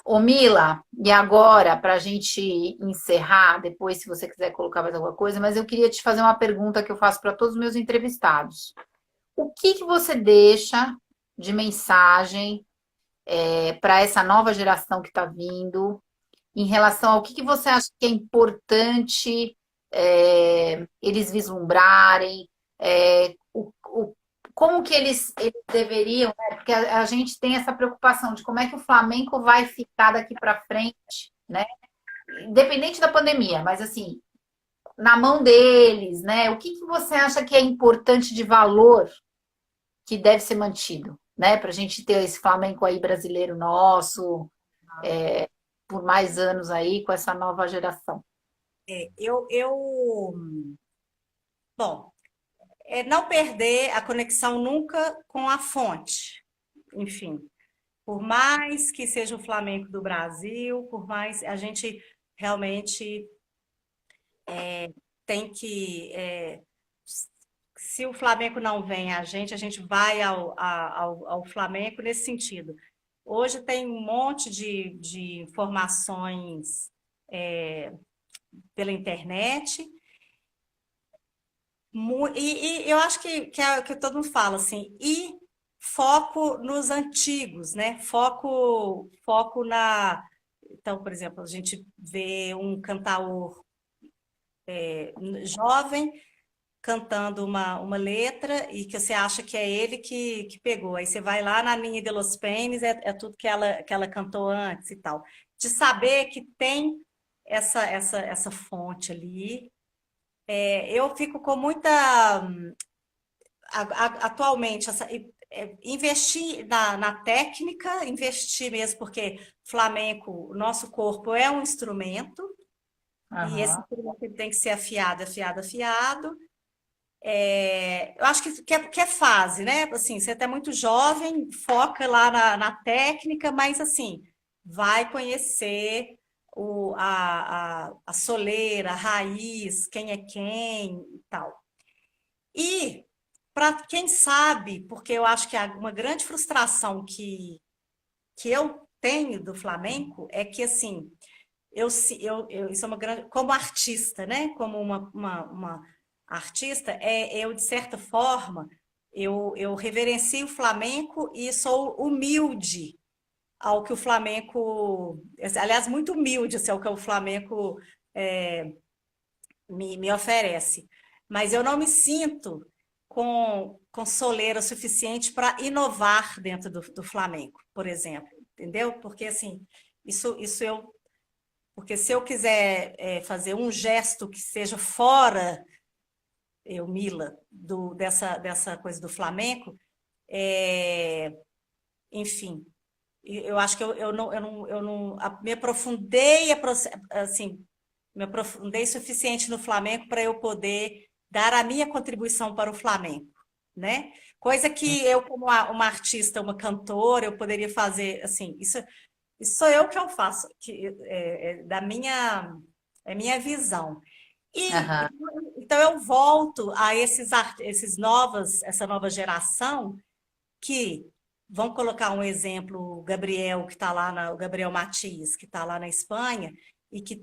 S2: Ô, Mila, e agora, para a gente encerrar, depois, se você quiser colocar mais alguma coisa, mas eu queria te fazer uma pergunta que eu faço para todos os meus entrevistados. O que que você deixa de mensagem para essa nova geração que está vindo, em relação ao que você acha que é importante eles vislumbrarem, como que eles deveriam, né? Porque a gente tem essa preocupação de como é que o Flamengo vai ficar daqui para frente, né? Independente da pandemia, mas assim, na mão deles, né? O que que você acha que é importante de valor que deve ser mantido, né? Para a gente ter esse Flamengo aí brasileiro nosso, por mais anos aí, com essa nova geração.
S1: Bom, não perder a conexão nunca com a fonte. Enfim, por mais que seja o Flamengo do Brasil, por mais a gente realmente tem que se o Flamengo não vem a gente vai ao Flamengo nesse sentido. Hoje tem um monte de informações pela internet, e eu acho que todo mundo fala assim, e foco nos antigos, né? Foco na. Então, por exemplo, a gente vê um cantaor jovem cantando uma letra e que você acha que é ele que pegou. Aí você vai lá na Ninha de los Peines, é tudo que ela cantou antes e tal. De saber que tem essa fonte ali. Eu fico com muita. Atualmente, investir na técnica, investir mesmo, porque Flamenco, o nosso corpo é um instrumento, e esse
S2: Aham.
S1: instrumento ele tem que ser afiado, afiado, afiado. Eu acho que é fase, né? Assim, você é muito jovem, foca lá na técnica, mas assim, vai conhecer a soleira, a raiz, quem é quem e tal. E para quem sabe, porque eu acho que uma grande frustração que eu tenho do flamenco é que assim, isso é uma grande, como artista, né? Como uma artista, eu, de certa forma, eu reverencio o flamenco e sou humilde ao que o flamenco, aliás, muito humilde assim, ao que o flamenco me oferece. Mas eu não me sinto com soleira suficiente para inovar dentro do Flamengo, por exemplo, entendeu? Porque assim, isso eu porque se eu quiser fazer um gesto que seja fora, Mila, dessa coisa do Flamengo, enfim, eu acho que eu não me aprofundei, assim, me aprofundei suficiente no Flamengo para eu poder dar a minha contribuição para o Flamengo, né? Coisa que eu, como uma artista, uma cantora, eu poderia fazer, assim, isso sou eu que eu faço, da minha visão. E
S2: Aham.
S1: então eu volto a essa nova geração que vão colocar um exemplo, o Gabriel que está lá o Gabriel Matias, que está lá na Espanha e que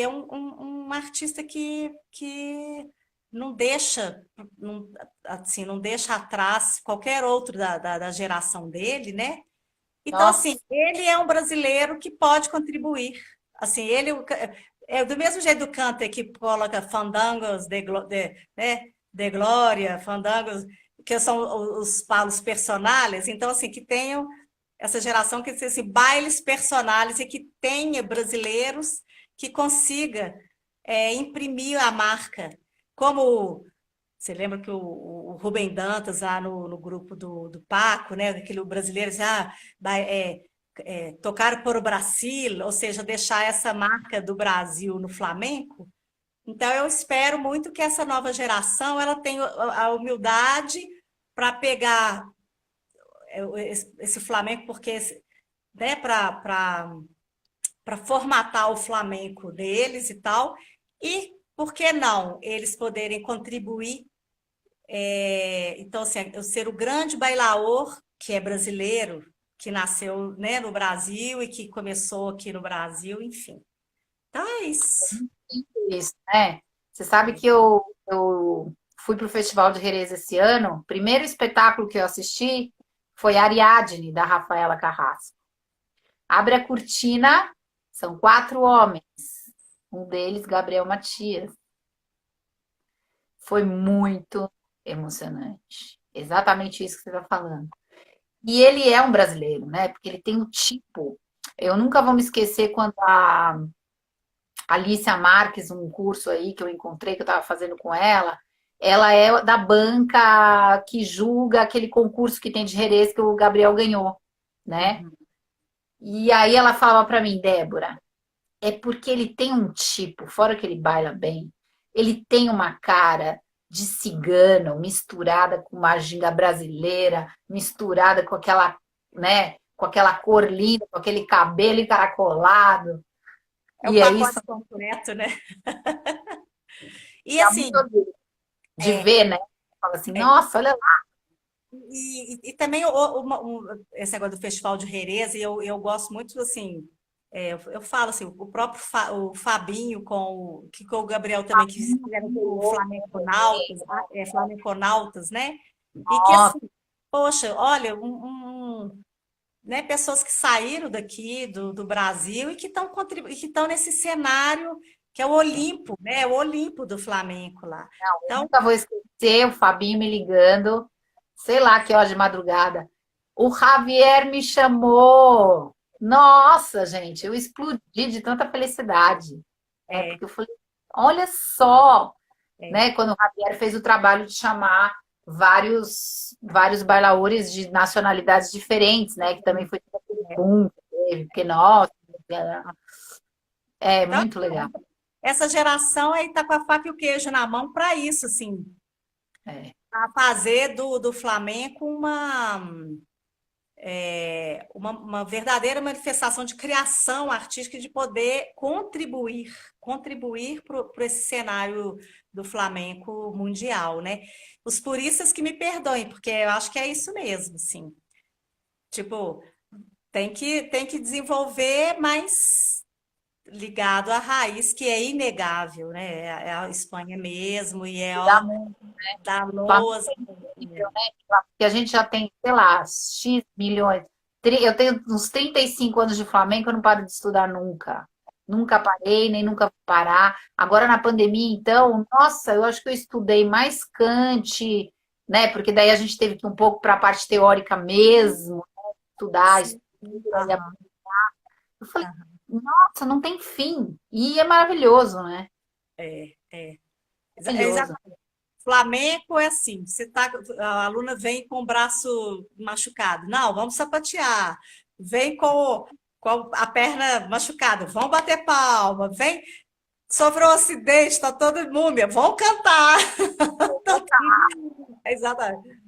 S1: é um artista que não deixa atrás qualquer outro da geração dele, né? Então, assim,
S2: Nossa,
S1: ele é um brasileiro que pode contribuir. Assim, ele é do mesmo jeito do Kanter que coloca fandangos né, de glória, fandangos, que são os personagens. Então, assim, que tenham essa geração que diz assim, bailes personagens e que tenha brasileiros que consiga imprimir a marca. Como você lembra que o Rubem Dantas, lá no grupo do Paco, né, aquele brasileiro, já tocar por o Brasil, ou seja, deixar essa marca do Brasil no Flamengo, Então, eu espero muito que essa nova geração ela tenha a humildade para pegar esse Flamengo, porque, né, para formatar o flamenco deles e tal, e por que não eles poderem contribuir? Então, assim, eu ser o grande bailaor que é brasileiro, que nasceu, né, no Brasil e que começou aqui no Brasil, enfim. Então é isso.
S2: Isso, né? Você sabe que eu fui para o Festival de Jerez esse ano. O primeiro espetáculo que eu assisti foi Ariadne, da Rafaela Carrasco. Abre a cortina, são 4 homens. Um deles, Gabriel Matias. Foi muito emocionante. Exatamente isso que você está falando. E ele é um brasileiro, né? Porque ele tem um tipo. Eu nunca vou me esquecer quando a Alicia Marques, um curso aí que eu encontrei, que eu estava fazendo com ela é da banca que julga aquele concurso que tem de Jerez que o Gabriel ganhou, né?
S1: Uhum.
S2: E aí ela falava para mim, Débora, é porque ele tem um tipo, fora que ele baila bem, ele tem uma cara de cigano misturada com uma ginga brasileira, misturada com aquela, né, com aquela cor linda, com aquele cabelo encaracolado.
S1: É o
S2: E aí
S1: pacote
S2: isso
S1: completo, né? E
S2: dá muito
S1: assim,
S2: orgulho de
S1: é,
S2: ver, né? Fala assim,
S1: é,
S2: nossa, olha lá.
S1: e também esse negócio do Festival de Jerez, e eu gosto muito, assim, eu falo assim, o próprio o Fabinho com o Gabriel também, que fizeram o Flamenconautas, Flamenconautas, né? E que,
S2: Nossa,
S1: assim, poxa, olha, né, pessoas que saíram daqui do Brasil e que estão que estão nesse cenário que é o Olimpo, né? O Olimpo do Flamenco lá.
S2: eu
S1: Então,
S2: nunca vou esquecer o Fabinho me ligando, sei lá que hora de madrugada. O Javier me chamou. Nossa, gente, eu explodi de tanta felicidade. É
S1: é,
S2: porque eu falei, olha só,
S1: é,
S2: né? Quando o Javier fez o trabalho de chamar vários bailaores de nacionalidades diferentes, né? Que também foi todo aquele
S1: é.
S2: boom que teve, porque nossa, é
S1: Então,
S2: muito legal.
S1: essa geração aí está com a faca e o queijo na mão para isso, assim,
S2: É.
S1: para fazer do Flamengo uma verdadeira manifestação de criação artística e de poder contribuir para esse cenário do flamenco mundial, né? Os puristas que me perdoem, porque eu acho que é isso mesmo, assim. Tipo, tem que desenvolver, mas ligado à raiz, que é inegável, né? É a Espanha mesmo, e é
S2: Dá
S1: ó,
S2: muito.
S1: da
S2: Flamengo
S1: lousa.
S2: é incrível, né? Porque a gente já tem, sei lá, X milhões. Eu tenho uns 35 anos de Flamengo, eu não paro de estudar nunca. Nunca parei, nem nunca vou parar. Agora na pandemia, então, nossa, eu acho que eu estudei mais Kant, né? Porque daí a gente teve que ir um pouco para a parte teórica mesmo, né? Estudar,
S1: Sim.
S2: estrutura.
S1: Aham,
S2: Eu falei,
S1: aham.
S2: nossa, não tem fim. E é maravilhoso, né?
S1: É.
S2: Maravilhoso.
S1: Flamengo é assim, a aluna vem com o braço machucado. Não, vamos sapatear. Vem com a perna machucada. Vamos bater palma. Vem, sofreu um acidente, está todo múmia. Vamos cantar. Exatamente.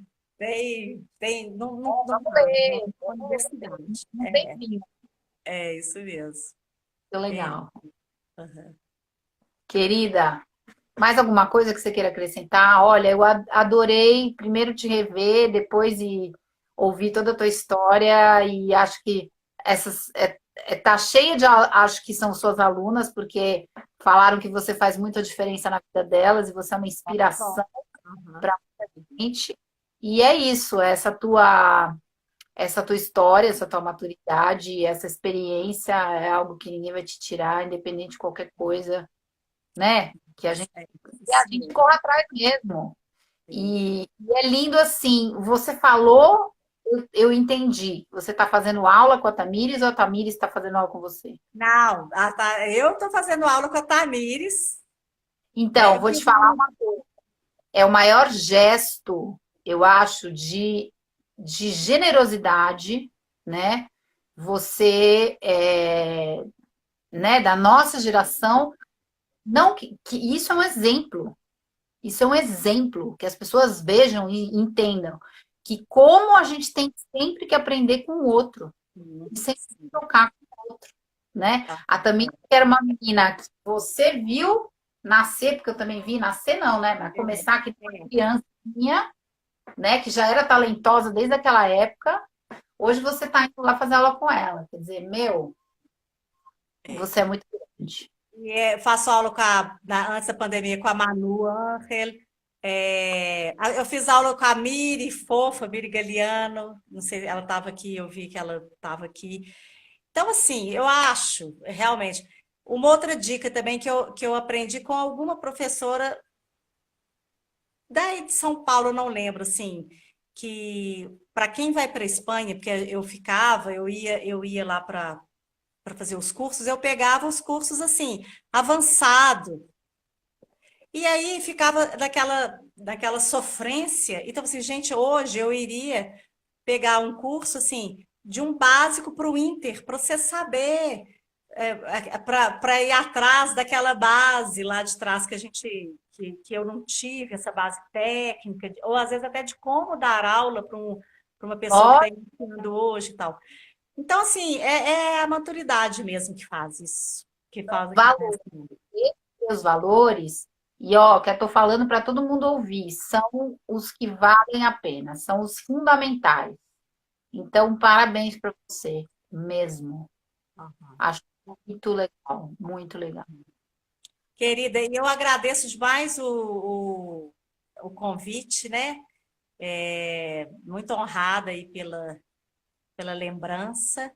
S1: Não
S2: Vamos
S1: para. É
S2: ler.
S1: uma universidade.
S2: Não tem fim.
S1: É isso mesmo.
S2: Que
S1: É.
S2: legal.
S1: Aham.
S2: Querida, mais alguma coisa que você queira acrescentar? Olha, eu adorei primeiro te rever, depois ouvir toda a tua história e acho que tá cheia de, acho que são suas alunas, porque falaram que você faz muita diferença na vida delas e você é uma
S1: Bom.
S2: inspiração
S1: Aham.
S2: para muita gente. E é isso, essa tua história, essa tua maturidade, essa experiência é algo que ninguém vai te tirar, independente de qualquer coisa, né? Que a gente
S1: É
S2: E a
S1: isso
S2: gente
S1: mesmo.
S2: corre atrás mesmo. E é lindo assim. Você falou, eu entendi. Você está fazendo aula com a Tamires ou a Tamires está fazendo aula com você?
S1: Não, eu estou fazendo aula com a Tamires, né?
S2: Então, vou te falar uma coisa. É o maior gesto, eu acho, de generosidade, né? Você, né, da nossa geração, não que isso é um exemplo. Isso é um exemplo que as pessoas vejam e entendam que como a gente tem sempre que aprender com o outro e sempre trocar com o outro, né?
S1: Tá.
S2: A também era uma menina que você viu nascer, porque eu também vi nascer não, né? Mas começar que uma criancinha, né? Que já era talentosa desde aquela época. Hoje você está indo lá fazer aula com ela. Quer dizer, meu, você é muito grande.
S1: Faço aula antes da pandemia com a Manu Angel. Eu fiz aula com a Miri Fofa, Miri Galiano. Não sei, ela estava aqui, eu vi que ela estava aqui. Então, assim, eu acho, realmente. Uma outra dica também que eu aprendi com alguma professora daí de São Paulo, eu não lembro, assim, que para quem vai para a Espanha, porque eu ia lá para fazer os cursos, eu pegava os cursos assim, avançado. E aí ficava daquela sofrência. Então, assim, gente, hoje eu iria pegar um curso assim, de um básico para o Inter, para você saber, para ir atrás daquela base lá de trás que eu não tive, essa base técnica, ou às vezes até de como dar aula para uma pessoa que
S2: Ó,
S1: está iniciando hoje e tal. Então, assim, é a maturidade mesmo que faz isso, que faz.
S2: seus valores, e ó, que eu tô falando para todo mundo ouvir, são os que valem a pena, são os fundamentais. Então, parabéns para você mesmo. Acho muito legal, muito legal.
S1: Querida, e eu agradeço demais o convite, né? Muito honrada aí pela lembrança.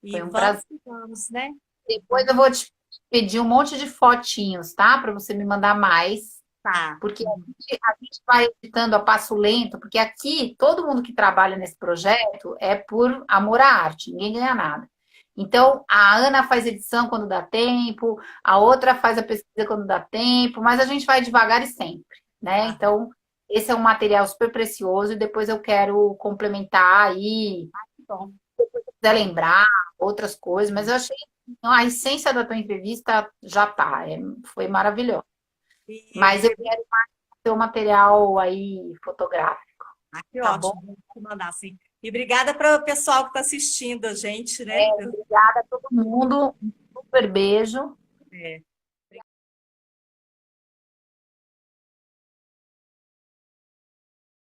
S1: E
S2: Foi um
S1: vamos
S2: prazer.
S1: que vamos, né?
S2: Depois eu vou te pedir um monte de fotinhos, tá? Para você me mandar mais,
S1: Tá.
S2: porque a gente vai editando a passo lento, porque aqui todo mundo que trabalha nesse projeto é por amor à arte, ninguém ganha nada. Então, a Ana faz edição quando dá tempo, a outra faz a pesquisa quando dá tempo, mas a gente vai devagar e sempre, né?
S1: Tá
S2: Então, esse é um material super precioso e depois eu quero complementar aí,
S1: bom.
S2: se quiser lembrar outras coisas, mas eu achei a essência da tua entrevista já tá, foi maravilhoso. Mas eu
S1: E,
S2: quero mais o material aí fotográfico,
S1: que
S2: tá bom?
S1: ótimo, vou mandar assim. E obrigada para o pessoal que está assistindo a gente, né?
S2: Obrigada a todo mundo, um super beijo.